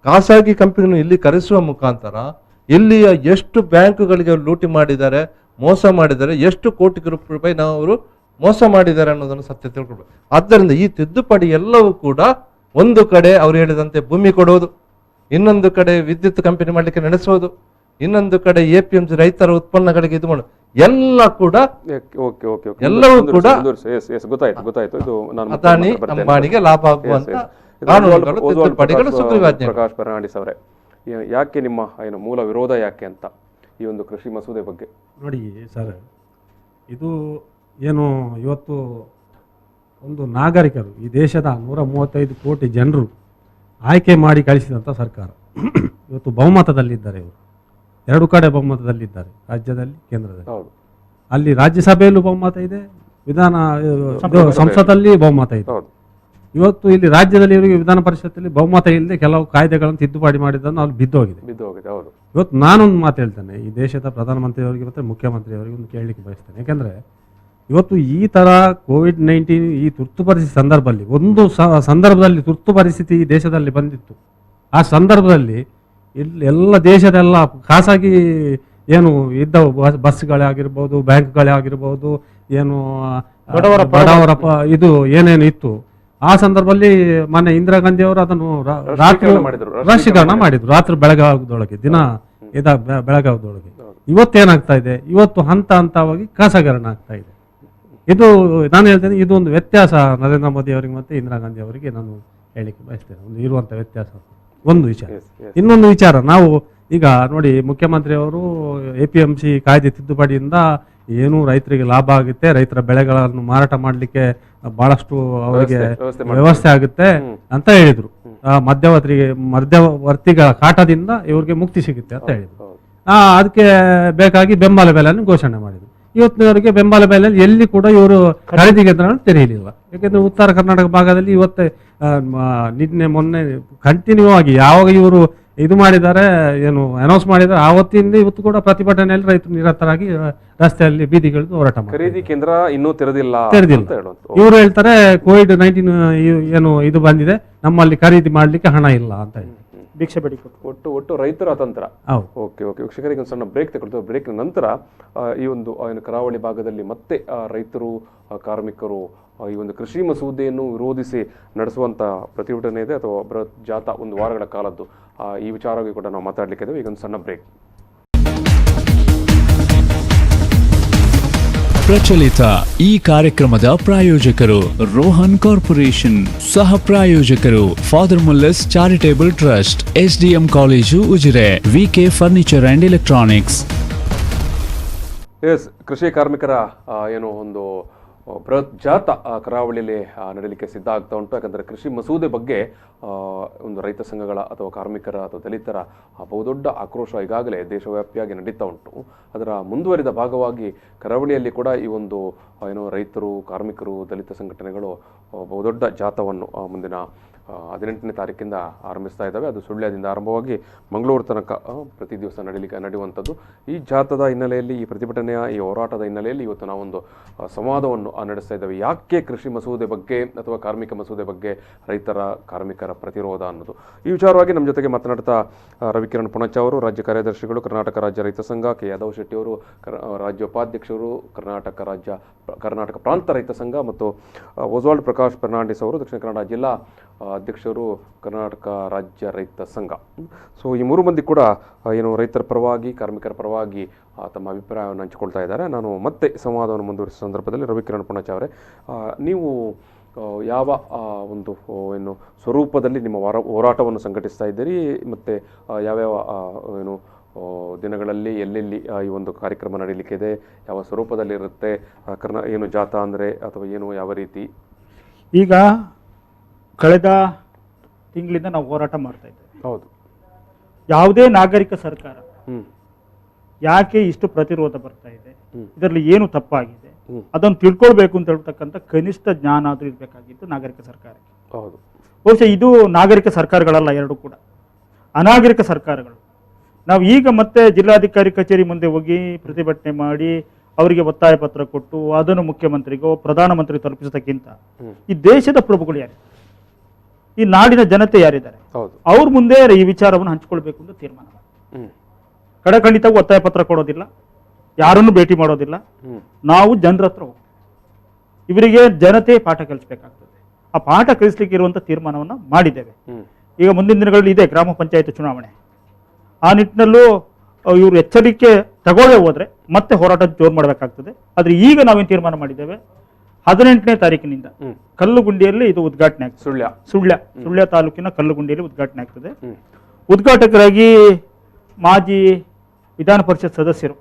ಖಾಸಗಿ ಕಂಪನಿಯನ್ನು ಇಲ್ಲಿ ಕರೆಸುವ ಮುಖಾಂತರ ಇಲ್ಲಿಯ ಎಷ್ಟು ಬ್ಯಾಂಕುಗಳಿಗೆ ಲೂಟಿ ಮಾಡಿದ್ದಾರೆ, ಮೋಸ ಮಾಡಿದ್ದಾರೆ, ಎಷ್ಟು ಕೋಟಿ ರೂಪಾಯಿ ಅವರು ಮೋಸ ಮಾಡಿದ್ದಾರೆ ಅನ್ನೋದನ್ನು ಸತ್ಯ ತಿಳ್ಕೊಳ್ಬೇಕು. ಆದ್ದರಿಂದ ಈ ತಿದ್ದುಪಡಿ ಎಲ್ಲವೂ ಕೂಡ ಒಂದು ಕಡೆ ಅವರು ಹೇಳಿದಂತೆ ಭೂಮಿ ಕೊಡುವುದು, ಇನ್ನೊಂದು ಕಡೆ ವಿದ್ಯುತ್ ಕಂಪನಿ ಮಾಡಲಿಕ್ಕೆ ನಡೆಸೋದು, ಇನ್ನೊಂದು ಕಡೆ APMC ರೈತರ ಉತ್ಪನ್ನಗಳಿಗೆ ಇದು ಮಾಡೋದು, ಎಲ್ಲ ಕೂಡ ಓಕೆ ಓಕೆ ಓಕೆ ಎಲ್ಲವೂ ಕೂಡ ಗೊತ್ತಾಯ್ತು ಇದು ನಾನು ಅದಾನಿ ಅಂಬಾನಿಗೆ ಲಾಭ ಆಗುವಂತ ಕಾನೂನುಗಳು, ತಿದ್ದುಪಡಿಗಳು, ಸುಗ್ರೀವಾಜ್ಞೆ. ಪ್ರಕಾಶ್ ಫರ್ನಾಂಡಿಸ್ ಅವರೇ, ಯಾಕೆ ನಿಮ್ಮ ಏನು ಮೂಲ ವಿರೋಧ ಯಾಕೆ ಅಂತ ಈ ಒಂದು ಕೃಷಿ ಮಸೂದೆ ಬಗ್ಗೆ? ನೋಡಿ ಸರ್, ಇದು ಏನು ಇವತ್ತು ಒಂದು ನಾಗರಿಕರು, ಈ ದೇಶದ 135 ಕೋಟಿ ಜನರು ಆಯ್ಕೆ ಮಾಡಿ ಕಳಿಸಿದಂಥ ಸರ್ಕಾರ ಇವತ್ತು ಬಹುಮತದಲ್ಲಿದ್ದಾರೆ. ಇವರು 2 ಕಡೆ ಬಹುಮತದಲ್ಲಿದ್ದಾರೆ, ರಾಜ್ಯದಲ್ಲಿ, ಕೇಂದ್ರದಲ್ಲಿ. ಅಲ್ಲಿ ರಾಜ್ಯಸಭೆಯಲ್ಲೂ ಬಹುಮತ ಇದೆ, ಸಂಸದಲ್ಲಿ ಬಹುಮತ ಇದೆ. ಇವತ್ತು ಇಲ್ಲಿ ರಾಜ್ಯದಲ್ಲಿ ಇವರಿಗೆ ವಿಧಾನ ಪರಿಷತ್ತಲ್ಲಿ ಬಹುಮತ ಇಲ್ಲದೆ ಕೆಲವು ಕಾಯ್ದೆಗಳನ್ನು ತಿದ್ದುಪಡಿ ಮಾಡಿದ್ದನ್ನು ಅಲ್ಲಿ ಬಿದ್ದೋಗಿದೆ. ಇವತ್ತು ನಾನೊಂದು ಮಾತು ಹೇಳ್ತೇನೆ, ಈ ದೇಶದ ಪ್ರಧಾನಮಂತ್ರಿಯವರಿಗೆ ಮತ್ತು ಮುಖ್ಯಮಂತ್ರಿಯವರಿಗೆ ಒಂದು ಕೇಳಲಿಕ್ಕೆ ಬಯಸ್ತೇನೆ. ಯಾಕೆಂದರೆ ಇವತ್ತು ಈ ಥರ COVID-19 ಈ ತುರ್ತು ಪರಿಸ್ಥಿತಿ ಸಂದರ್ಭದಲ್ಲಿ, ಒಂದು ಸಂದರ್ಭದಲ್ಲಿ ತುರ್ತು ಪರಿಸ್ಥಿತಿ ಈ ದೇಶದಲ್ಲಿ ಬಂದಿತ್ತು. ಆ ಸಂದರ್ಭದಲ್ಲಿ ಎಲ್ಲ ದೇಶದೆಲ್ಲ ಖಾಸಗಿ ಏನು ಇದ್ದವು, ಬಸ್ಗಳೇ ಆಗಿರ್ಬೋದು, ಬ್ಯಾಂಕ್ಗಳೇ ಆಗಿರ್ಬೋದು, ಏನು ಬಡವರ ಇದು ಏನೇನು ಇತ್ತು, ಆ ಸಂದರ್ಭದಲ್ಲಿ ಮೊನ್ನೆ ಇಂದಿರಾ ಗಾಂಧಿ ಅವರು ಅದನ್ನು ರಾತ್ರಿ ರಾಷ್ಟ್ರೀಕರಣ ಮಾಡಿದ್ರು, ರಾತ್ರಿ ಬೆಳಗಾವದೊಳಗೆ, ದಿನ ಬೆಳಗಾವದೊಳಗೆ. ಇವತ್ತೇನಾಗ್ತಾ ಇದೆ, ಇವತ್ತು ಹಂತ ಹಂತವಾಗಿ ಖಾಸಗೀಕರಣ ಆಗ್ತಾ ಇದೆ. ಇದು ನಾನು ಹೇಳ್ತೇನೆ, ಇದು ಒಂದು ವ್ಯತ್ಯಾಸ ನರೇಂದ್ರ ಮೋದಿ ಅವರಿಗೆ ಮತ್ತು ಇಂದಿರಾ ಗಾಂಧಿ ಅವರಿಗೆ ನಾನು ಹೇಳಿಕ್ಕೆ ಬಯಸ್ತೇನೆ, ಒಂದು ಇರುವಂಥ ವ್ಯತ್ಯಾಸ. ಒಂದು ವಿಚಾರ. ಇನ್ನೊಂದು ವಿಚಾರ, ನಾವು ಈಗ ನೋಡಿ, ಮುಖ್ಯಮಂತ್ರಿ ಅವರು APMC ಕಾಯ್ದೆ ತಿದ್ದುಪಡಿಯಿಂದ ಏನು ರೈತರಿಗೆ ಲಾಭ ಆಗುತ್ತೆ, ರೈತರ ಬೆಳೆಗಳನ್ನು ಮಾರಾಟ ಮಾಡಲಿಕ್ಕೆ ಬಹಳಷ್ಟು ಅವರಿಗೆ ವ್ಯವಸ್ಥೆ ಆಗುತ್ತೆ ಅಂತ ಹೇಳಿದ್ರು. ಮಧ್ಯವರ್ತಿಗಳ ಕಾಟದಿಂದ ಇವರಿಗೆ ಮುಕ್ತಿ ಸಿಗುತ್ತೆ ಅಂತ ಹೇಳಿದ್ರು. ಅದಕ್ಕೆ ಬೇಕಾಗಿ ಬೆಂಬಲ ಬೆಲೆಯನ್ನು ಘೋಷಣೆ ಮಾಡಿದ್ರು. ಇವತ್ತಿನವರೆಗೆ ಬೆಂಬಲ ಬೆಲೆಯಲ್ಲಿ ಎಲ್ಲಿ ಕೂಡ ಇವರು ಖರೀದಿ ಕೇಂದ್ರಗಳನ್ನು ತೆರೆಯಲಿಲ್ಲ. ಯಾಕೆಂದ್ರೆ ಉತ್ತರ ಕರ್ನಾಟಕ ಭಾಗದಲ್ಲಿ ಇವತ್ತೇ ನಿನ್ನೆ ಮೊನ್ನೆ ಕಂಟಿನ್ಯೂ ಆಗಿ ಯಾವಾಗ ಇವರು ಇದು ಮಾಡಿದ್ದಾರೆ, ಏನು ಅನೌನ್ಸ್ ಮಾಡಿದ್ದಾರೆ, ಆವತ್ತಿಂದ ಇವತ್ತು ಕೂಡ ಪ್ರತಿಭಟನೆಯಲ್ಲಿ ರೈತರು ನಿರತರಾಗಿ ರಸ್ತೆಯಲ್ಲಿ ಬೀದಿಗಿಳಿದು ಹೋರಾಟ ಮಾಡಿ. ಖರೀದಿ ಕೇಂದ್ರ ಇನ್ನೂ ತೆರೆದಿಲ್ಲ. ಇವರು ಹೇಳ್ತಾರೆ COVID-19 ಏನು ಇದು ಬಂದಿದೆ, ನಮ್ಮಲ್ಲಿ ಖರೀದಿ ಮಾಡ್ಲಿಕ್ಕೆ ಹಣ ಇಲ್ಲ ಅಂತ ಹೇಳಿ ಭಿಕ್ಷೆ ಬೇಡಿ ಒಟ್ಟು ರೈತರ ಅತಂತ್ರ. ಓಕೆ ಓಕೆ ವೀಕ್ಷಕರಿಗೆ ಒಂದು ಸಣ್ಣ ಬ್ರೇಕ್ ತಗೊಳ್ತೇವೆ. ಬ್ರೇಕ್ ನಂತರ ಈ ಒಂದು ಕರಾವಳಿ ಭಾಗದಲ್ಲಿ ಮತ್ತೆ ರೈತರು, ಕಾರ್ಮಿಕರು ಈ ಒಂದು ಕೃಷಿ ಮಸೂದೆಯನ್ನು ವಿರೋಧಿಸಿ ನಡೆಸುವಂಥ ಪ್ರತಿಭಟನೆ ಇದೆ ಅಥವಾ ಬೃಹತ್ ಜಾಥಾ 1 ವಾರಗಳ ಕಾಲದ್ದು, ಈ ವಿಚಾರವಾಗಿ ಕೂಡ ನಾವು ಮಾತಾಡಲಿಕ್ಕೆ ಇದ್ದೇವೆ. ಈಗ ಒಂದು ಸಣ್ಣ ಬ್ರೇಕ್. ಪ್ರಚಲಿತ ಈ ಕಾರ್ಯಕ್ರಮದ ಪ್ರಾಯೋಜಕರು ರೋಹನ್ ಕಾರ್ಪೊರೇಷನ್, ಸಹ ಪ್ರಾಯೋಜಕರು father Muller's charitable trust, SDM college Ujire, VK furniture and electronics. ಕೃಷಿ ಕಾರ್ಮಿಕರ ಏನು ಒಂದು ಬೃಹತ್ ಜಾಥಾ ಕರಾವಳಿಯಲ್ಲಿ ನಡೆಯಲಿಕ್ಕೆ ಸಿದ್ಧ ಆಗ್ತಾ ಉಂಟು. ಯಾಕಂದರೆ ಕೃಷಿ ಮಸೂದೆ ಬಗ್ಗೆ ಒಂದು ರೈತ ಸಂಘಗಳ ಅಥವಾ ಕಾರ್ಮಿಕರ ಅಥವಾ ದಲಿತರ ಬಹುದೊಡ್ಡ ಆಕ್ರೋಶ ಈಗಾಗಲೇ ದೇಶವ್ಯಾಪಿಯಾಗಿ ನಡೀತಾ ಉಂಟು. ಅದರ ಮುಂದುವರಿದ ಭಾಗವಾಗಿ ಕರಾವಳಿಯಲ್ಲಿ ಕೂಡ ಈ ಒಂದು ಏನು ರೈತರು, ಕಾರ್ಮಿಕರು, ದಲಿತ ಸಂಘಟನೆಗಳು ಬಹುದೊಡ್ಡ ಜಾಥಾವನ್ನು ಮುಂದಿನ 18ನೇ ತಾರೀಕಿಂದ ಆರಂಭಿಸ್ತಾ ಇದ್ದಾವೆ. ಅದು ಸುಳ್ಯದಿಂದ ಆರಂಭವಾಗಿ ಮಂಗಳೂರು ತನಕ ಪ್ರತಿ ದಿವಸ ನಡೆಯುವಂಥದ್ದು. ಈ ಜಾಥಾದ ಹಿನ್ನೆಲೆಯಲ್ಲಿ, ಈ ಪ್ರತಿಭಟನೆಯ ಈ ಹೋರಾಟದ ಹಿನ್ನೆಲೆಯಲ್ಲಿ ಇವತ್ತು ನಾವೊಂದು ಸಂವಾದವನ್ನು ನಡೆಸ್ತಾ ಇದ್ದೇವೆ. ಯಾಕೆ ಕೃಷಿ ಮಸೂದೆ ಬಗ್ಗೆ ಅಥವಾ ಕಾರ್ಮಿಕ ಮಸೂದೆ ಬಗ್ಗೆ ರೈತರ, ಕಾರ್ಮಿಕರ ಪ್ರತಿರೋಧ ಅನ್ನೋದು, ಈ ವಿಚಾರವಾಗಿ ನಮ್ಮ ಜೊತೆಗೆ ಮಾತನಾಡ್ತಾ ರವಿಕಿರಣ್ ಪುಣಚ ಅವರು, ರಾಜ್ಯ ಕಾರ್ಯದರ್ಶಿಗಳು, ಕರ್ನಾಟಕ ರಾಜ್ಯ ರೈತ ಸಂಘ, ಕೆ ಯಾದವ್ ಶೆಟ್ಟಿ ಅವರು, ರಾಜ್ಯ ಉಪಾಧ್ಯಕ್ಷರು, ಕರ್ನಾಟಕ ಪ್ರಾಂತ ರೈತ ಸಂಘ, ಮತ್ತು ಒಸ್ವಾಲ್ಡ್ ಪ್ರಕಾಶ್ ಫರ್ನಾಂಡಿಸ್ ಅವರು, ದಕ್ಷಿಣ ಕನ್ನಡ ಜಿಲ್ಲಾ ಅಧ್ಯಕ್ಷರು, ಕರ್ನಾಟಕ ರಾಜ್ಯ ರೈತ ಸಂಘ. ಸೊ ಈ 3 ಮಂದಿ ಕೂಡ ಏನು ರೈತರ ಪರವಾಗಿ, ಕಾರ್ಮಿಕರ ಪರವಾಗಿ ತಮ್ಮ ಅಭಿಪ್ರಾಯವನ್ನು ಹಂಚಿಕೊಳ್ತಾ ಇದ್ದಾರೆ. ನಾನು ಮತ್ತೆ ಸಂವಾದವನ್ನು ಮುಂದುವರಿಸುವ ಸಂದರ್ಭದಲ್ಲಿ ರವಿಕಿರಣ್ ಪುಣಚ ಅವರೇ, ನೀವು ಯಾವ ಒಂದು ಏನು ಸ್ವರೂಪದಲ್ಲಿ ನಿಮ್ಮ ಹೋರಾಟವನ್ನು ಸಂಘಟಿಸ್ತಾ ಇದ್ದೀರಿ, ಮತ್ತು ಯಾವ್ಯಾವ ಏನು ದಿನಗಳಲ್ಲಿ ಎಲ್ಲೆಲ್ಲಿ ಈ ಒಂದು ಕಾರ್ಯಕ್ರಮ ನಡೀಲಿಕ್ಕಿದೆ, ಯಾವ ಸ್ವರೂಪದಲ್ಲಿರುತ್ತೆ, ಏನು ಜಾಥಾ ಅಂದರೆ ಅಥವಾ ಏನು ಯಾವ ರೀತಿ? ಈಗ ಕಳೆದ ತಿಂಗಳಿಂದ ನಾವು ಹೋರಾಟ ಮಾಡ್ತಾ ಇದ್ದೇವೆ. ಹೌದು. ಯಾವುದೇ ನಾಗರಿಕ ಸರ್ಕಾರ ಯಾಕೆ ಇಷ್ಟು ಪ್ರತಿರೋಧ ಬರ್ತಾ ಇದೆ, ಇದರಲ್ಲಿ ಏನು ತಪ್ಪಾಗಿದೆ, ಅದನ್ನು ತಿಳ್ಕೊಳ್ಬೇಕು ಅಂತ ಹೇಳ್ತಕ್ಕಂಥ ಕನಿಷ್ಠ ಜ್ಞಾನ ಆದರೂ ಇರಬೇಕಾಗಿತ್ತು ನಾಗರಿಕ ಸರ್ಕಾರಕ್ಕೆ. ಹೌದು. ಬಹುಶಃ ಇದು ನಾಗರಿಕ ಸರ್ಕಾರಗಳಲ್ಲ, ಎರಡು ಕೂಡ ಅನಾಗರಿಕ ಸರ್ಕಾರಗಳು. ನಾವು ಈಗ ಮತ್ತೆ ಜಿಲ್ಲಾಧಿಕಾರಿ ಕಚೇರಿ ಮುಂದೆ ಹೋಗಿ ಪ್ರತಿಭಟನೆ ಮಾಡಿ ಅವರಿಗೆ ಒತ್ತಾಯ ಪತ್ರ ಕೊಟ್ಟು ಅದನ್ನು ಮುಖ್ಯಮಂತ್ರಿಗೋ ಪ್ರಧಾನಮಂತ್ರಿ ತಲುಪಿಸೋದಕ್ಕಿಂತ ಈ ದೇಶದ ಪ್ರಭುಗಳು ಯಾರು, ಈ ನಾಡಿನ ಜನತೆ ಯಾರಿದ್ದಾರೆ, ಅವ್ರ ಮುಂದೆ ಈ ವಿಚಾರವನ್ನು ಹಂಚಿಕೊಳ್ಬೇಕು ಅಂತ ತೀರ್ಮಾನ ಮಾಡಿ ಕಡಖಂಡಿತವಾಗಿ ಒತ್ತಾಯ ಪತ್ರ ಕೊಡೋದಿಲ್ಲ, ಯಾರನ್ನು ಭೇಟಿ ಮಾಡೋದಿಲ್ಲ, ನಾವು ಜನರ ಹತ್ರ ಹೋಗ್ತೀವಿ. ಇವರಿಗೆ ಜನತೆ ಪಾಠ ಕಲಿಸಬೇಕಾಗ್ತದೆ. ಆ ಪಾಠ ಕಲಿಸ್ಲಿಕ್ಕೆ ಇರುವಂಥ ತೀರ್ಮಾನವನ್ನು ಮಾಡಿದ್ದೇವೆ. ಈಗ ಮುಂದಿನ ದಿನಗಳಲ್ಲಿ ಇದೆ ಗ್ರಾಮ ಪಂಚಾಯತ್ ಚುನಾವಣೆ. ಆ ನಿಟ್ಟಿನಲ್ಲೂ ಇವರು ಎಚ್ಚರಿಕೆ ತಗೊಳ್ಳೇ ಹೋದರೆ ಮತ್ತೆ ಹೋರಾಟ ಜೋರು ಮಾಡಬೇಕಾಗ್ತದೆ. ಆದರೆ ಈಗ ನಾವೇನು ತೀರ್ಮಾನ ಮಾಡಿದ್ದೇವೆ, 18ನೇ ತಾರೀಕಿನಿಂದ ಕಲ್ಲುಗುಂಡಿಯಲ್ಲಿ ಇದು ಉದ್ಘಾಟನೆ ಆಗ್ತದೆ. ಸುಳ್ಯ ತಾಲೂಕಿನ ಕಲ್ಲುಗುಂಡಿಯಲ್ಲಿ ಉದ್ಘಾಟನೆ ಆಗ್ತದೆ. ಉದ್ಘಾಟಕರಾಗಿ ಮಾಜಿ ವಿಧಾನ ಪರಿಷತ್ ಸದಸ್ಯರು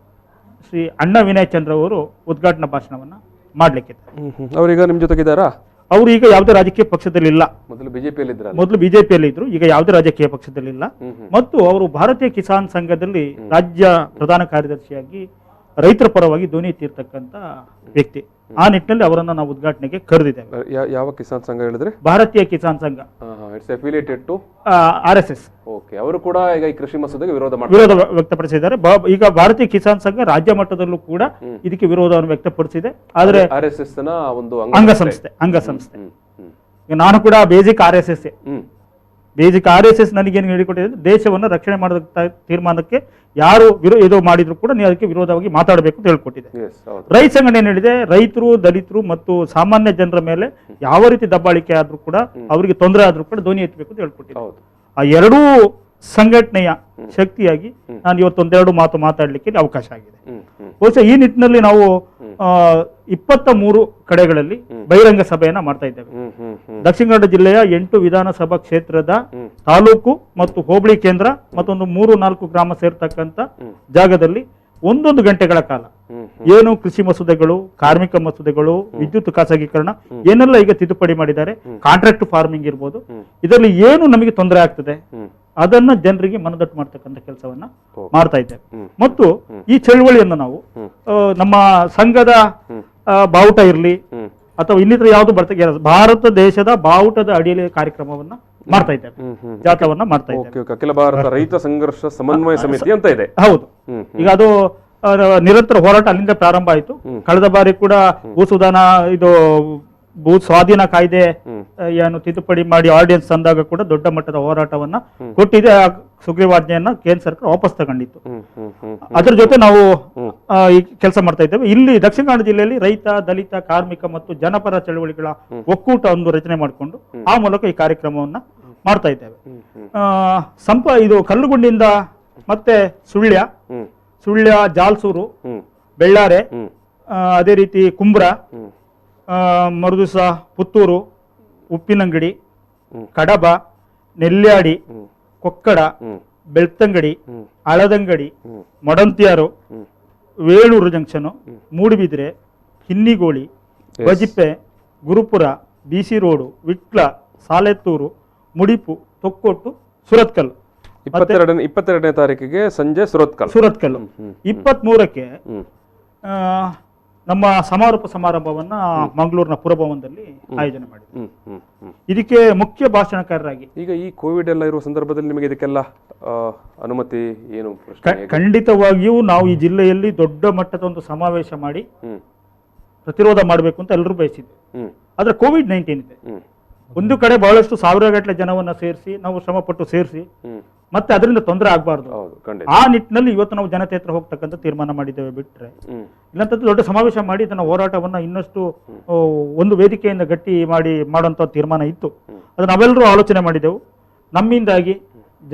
ಶ್ರೀ ಅಣ್ಣ ವಿನಯ್ ಚಂದ್ರ ಅವರು ಉದ್ಘಾಟನಾ ಭಾಷಣವನ್ನು ಮಾಡಲಿಕ್ಕಿದ್ದಾರೆ. ಅವರೀಗ ನಿಮ್ಮ ಜೊತೆಗಿದ್ದಾರಾ? ಅವರು ಈಗ ಯಾವುದೇ ರಾಜಕೀಯ ಪಕ್ಷದಲ್ಲಿ ಇಲ್ಲ. ಮೊದಲು ಬಿಜೆಪಿಯಲ್ಲಿ ಇದ್ರು, ಈಗ ಯಾವುದೇ ರಾಜಕೀಯ ಪಕ್ಷದಲ್ಲಿ ಇಲ್ಲ. ಮತ್ತು ಅವರು ಭಾರತೀಯ ಕಿಸಾನ್ ಸಂಘದಲ್ಲಿ ರಾಜ್ಯ ಪ್ರಧಾನ ಕಾರ್ಯದರ್ಶಿಯಾಗಿ ರೈತರ ಪರವಾಗಿ ಧ್ವನಿ ಎತ್ತಿರ್ತಕ್ಕಂಥ ವ್ಯಕ್ತಿ. ಆ ನಿಟ್ಟಿನಲ್ಲಿ ಅವರನ್ನು ನಾವು ಉದ್ಘಾಟನೆಗೆ ಕರೆದಿದ್ದೇವೆ. ಯಾವ ಕಿಸಾನ್ ಸಂಘ ಹೇಳಿದ್ರೆ? Bharatiya Kisan Sangh, it's affiliated to RSS. Okay, ಅವರು ಕೂಡ ಈಗ ಈ ಕೃಷಿ ಮಸೂದೆಗೆ ವಿರೋಧ ವ್ಯಕ್ತಪಡಿಸಿದ್ದಾರೆ. ಈಗ ಭಾರತೀಯ ಕಿಸಾನ್ ಸಂಘ ರಾಜ್ಯ ಮಟ್ಟದಲ್ಲೂ ಕೂಡ ಇದಕ್ಕೆ ವಿರೋಧವನ್ನು ವ್ಯಕ್ತಪಡಿಸಿದೆ. ಆದರೆ RSS ನ ಒಂದು ಅಂಗಸಂಸ್ಥೆ. ಈಗ ನಾನು ಕೂಡ ಬೇಸಿಕ್ RSS ನನಗೇನು ಹೇಳಿಕೊಟ್ಟಿದೆ, ದೇಶವನ್ನು ರಕ್ಷಣೆ ಮಾಡೋದಕ್ಕೆ ತೀರ್ಮಾನಕ್ಕೆ ಯಾರು ಇದು ಮಾಡಿದ್ರು ಕೂಡ ನೀವು ಅದಕ್ಕೆ ವಿರೋಧವಾಗಿ ಮಾತಾಡಬೇಕು ಅಂತ ಹೇಳ್ಕೊಟ್ಟಿದೆ. ರೈತ ಸಂಘಟನೆ ಏನು ಹೇಳಿದೆ, ರೈತರು, ದಲಿತರು ಮತ್ತು ಸಾಮಾನ್ಯ ಜನರ ಮೇಲೆ ಯಾವ ರೀತಿ ದಬ್ಬಾಳಿಕೆ ಆದ್ರೂ ಕೂಡ, ಅವರಿಗೆ ತೊಂದರೆ ಆದ್ರೂ ಕೂಡ ಧ್ವನಿ ಎತ್ತಬೇಕು ಅಂತ ಹೇಳ್ಕೊಟ್ಟಿದೆ. ಆ ಎರಡೂ ಸಂಘಟನೆಯ ಶಕ್ತಿಯಾಗಿ ನಾನು ಇವತ್ತೊಂದೆರಡು ಮಾತು ಮಾತಾಡಲಿಕ್ಕೆ ಅವಕಾಶ ಆಗಿದೆ. ಬಹುಶಃ ಈ ನಿಟ್ಟಿನಲ್ಲಿ ನಾವು 23 ಕಡೆಗಳಲ್ಲಿ ಬಹಿರಂಗ ಸಭೆಯನ್ನ ಮಾಡ್ತಾ ಇದ್ದೇವೆ. ದಕ್ಷಿಣ ಕನ್ನಡ ಜಿಲ್ಲೆಯ 8 ವಿಧಾನಸಭಾ ಕ್ಷೇತ್ರದ ತಾಲೂಕು ಮತ್ತು ಹೋಬಳಿ ಕೇಂದ್ರ ಮತ್ತೊಂದು 3-4 ಗ್ರಾಮ ಸೇರ್ತಕ್ಕಂಥ ಜಾಗದಲ್ಲಿ 1 ಗಂಟೆಗಳ ಕಾಲ ಏನು ಕೃಷಿ ಮಸೂದೆಗಳು, ಕಾರ್ಮಿಕ ಮಸೂದೆಗಳು, ವಿದ್ಯುತ್ ಖಾಸಗೀಕರಣ, ಏನೆಲ್ಲ ಈಗ ತಿದ್ದುಪಡಿ ಮಾಡಿದ್ದಾರೆ, ಕಾಂಟ್ರಾಕ್ಟ್ ಫಾರ್ಮಿಂಗ್ ಇರ್ಬೋದು, ಇದರಲ್ಲಿ ಏನು ನಮಗೆ ತೊಂದರೆ ಆಗ್ತದೆ ಅದನ್ನ ಜನರಿಗೆ ಮನದಟ್ಟು ಮಾಡ್ತಕ್ಕಂಥ ಕೆಲಸವನ್ನ ಮಾಡ್ತಾ ಇದ್ದೇವೆ. ಮತ್ತು ಈ ಚಳುವಳಿಯನ್ನು ನಾವು ನಮ್ಮ ಸಂಘದ ಬಾವುಟ ಇರಲಿ ಅಥವಾ ಇನ್ನಿತರ ಯಾವುದು ಬರ್ತದೆ, ಭಾರತ ದೇಶದ ಬಾವುಟದ ಅಡಿಯಲ್ಲಿ ಕಾರ್ಯಕ್ರಮವನ್ನ ಮಾಡ್ತಾ ಇದ್ದೇವೆ, ಜಾಥಾವನ್ನ ಮಾಡ್ತಾ ಇದ್ದೇವೆ. ಅಖಿಲ ಭಾರತ ರೈತ ಸಂಘರ್ಷ ಸಮನ್ವಯ ಸಮಿತಿ ಅಂತ ಇದೆ. ಹೌದು, ಈಗ ಅದು ನಿರಂತರ ಹೋರಾಟ ಅಲ್ಲಿಂದ ಪ್ರಾರಂಭ ಆಯಿತು. ಕಳೆದ ಬಾರಿ ಕೂಡ ಭೂ ಸ್ವಾಧೀನ ಕಾಯ್ದೆ ಏನು ತಿದ್ದುಪಡಿ ಮಾಡಿ ಆರ್ಡಿನೆನ್ಸ್ ತಂದಾಗ ಕೂಡ ದೊಡ್ಡ ಮಟ್ಟದ ಹೋರಾಟವನ್ನ ಕೊಟ್ಟಿದೆ. ಆ ಸುಗ್ರೀವಾಜ್ಞೆಯನ್ನ ಕೇಂದ್ರ ಸರ್ಕಾರ ವಾಪಸ್ ತಗೊಂಡಿತ್ತು. ಅದರ ಜೊತೆ ನಾವು ಈ ಕೆಲಸ ಮಾಡ್ತಾ ಇದ್ದೇವೆ. ಇಲ್ಲಿ ದಕ್ಷಿಣ ಕನ್ನಡ ಜಿಲ್ಲೆಯಲ್ಲಿ ರೈತ, ದಲಿತ, ಕಾರ್ಮಿಕ ಮತ್ತು ಜನಪರ ಚಳವಳಿಗಳ ಒಕ್ಕೂಟ ಒಂದು ರಚನೆ ಮಾಡಿಕೊಂಡು ಆ ಮೂಲಕ ಈ ಕಾರ್ಯಕ್ರಮವನ್ನ ಮಾಡ್ತಾ ಇದ್ದೇವೆ. ಇದು ಕಲ್ಲುಗುಂಡಿಯಿಂದ ಮತ್ತೆ ಸುಳ್ಯ, ಜಾಲ್ಸೂರು, ಬೆಳ್ಳಾರೆ, ಅದೇ ರೀತಿ ಕುಂಬ್ರ, ಮರುದಿವಸ ಪುತ್ತೂರು, ಉಪ್ಪಿನಂಗಡಿ, ಕಡಬ, ನೆಲ್ಯಾಡಿ, ಕೊಕ್ಕಡ, ಬೆಳ್ತಂಗಡಿ, ಅಳದಂಗಡಿ, ಮೊಡಂತಿಯಾರು, ವೇಳೂರು ಜಂಕ್ಷನು, ಮೂಡುಬಿದ್ರೆ, ಹಿನ್ನಿಗೋಳಿ, ಬಜಿಪ್ಪೆ, ಗುರುಪುರ, BC ರೋಡು, ವಿಟ್ಲ, ಸಾಲೆತ್ತೂರು, ಮುಡಿಪು, ತೊಕ್ಕೊಟ್ಟು, ಸುರತ್ಕಲ್. 22ನೇ ತಾರೀಕಿಗೆ ಸಂಜೆ ಸುರತ್ಕಲ್. 23ಕ್ಕೆ ನಮ್ಮ ಸಮಾರೋಪ ಸಮಾರಂಭವನ್ನ ಮಂಗಳೂರಿನ ಪುರಭವನದಲ್ಲಿ ಆಯೋಜನೆ ಮಾಡಿದ್ವಿ. ಇದಕ್ಕೆ ಮುಖ್ಯ ಭಾಷಣಕಾರರಾಗಿ ಈಗ ಈ ಕೋವಿಡ್ ಎಲ್ಲ ಇರುವ ಸಂದರ್ಭದಲ್ಲಿ ನಿಮಗೆ ಇದಕ್ಕೆಲ್ಲ ಅನುಮತಿ ಏನು? ಖಂಡಿತವಾಗಿಯೂ ನಾವು ಈ ಜಿಲ್ಲೆಯಲ್ಲಿ ದೊಡ್ಡ ಮಟ್ಟದ ಒಂದು ಸಮಾವೇಶ ಮಾಡಿ ಪ್ರತಿರೋಧ ಮಾಡಬೇಕು ಅಂತ ಎಲ್ಲರೂ ಬಯಸಿದ್ವಿ. ಆದ್ರೆ COVID-19 ಇದೆ. ಒಂದು ಕಡೆ ಬಹಳಷ್ಟು ಸಾವಿರಗಟ್ಟಲೆ ಜನವನ್ನ ಸೇರಿಸಿ ನಾವು ಶ್ರಮಪಟ್ಟು ಸೇರಿಸಿ ಮತ್ತೆ ಅದರಿಂದ ತೊಂದರೆ ಆಗಬಾರ್ದು. ಆ ನಿಟ್ಟಿನಲ್ಲಿ ಇವತ್ತು ನಾವು ಜನತೆ ಹತ್ರ ಹೋಗ್ತಕ್ಕಂಥ ತೀರ್ಮಾನ ಮಾಡಿದ್ದೇವೆ. ಬಿಟ್ರೆ ಇಲ್ಲಂತದ್ದು ದೊಡ್ಡ ಸಮಾವೇಶ ಮಾಡಿ ಇದನ್ನ ಹೋರಾಟವನ್ನ ಇನ್ನಷ್ಟು ಒಂದು ವೇದಿಕೆಯಿಂದ ಗಟ್ಟಿ ಮಾಡುವಂತ ತೀರ್ಮಾನ ಇತ್ತು. ಅದು ನಾವೆಲ್ಲರೂ ಆಲೋಚನೆ ಮಾಡಿದೆವು. ನಮ್ಮಿಂದಾಗಿ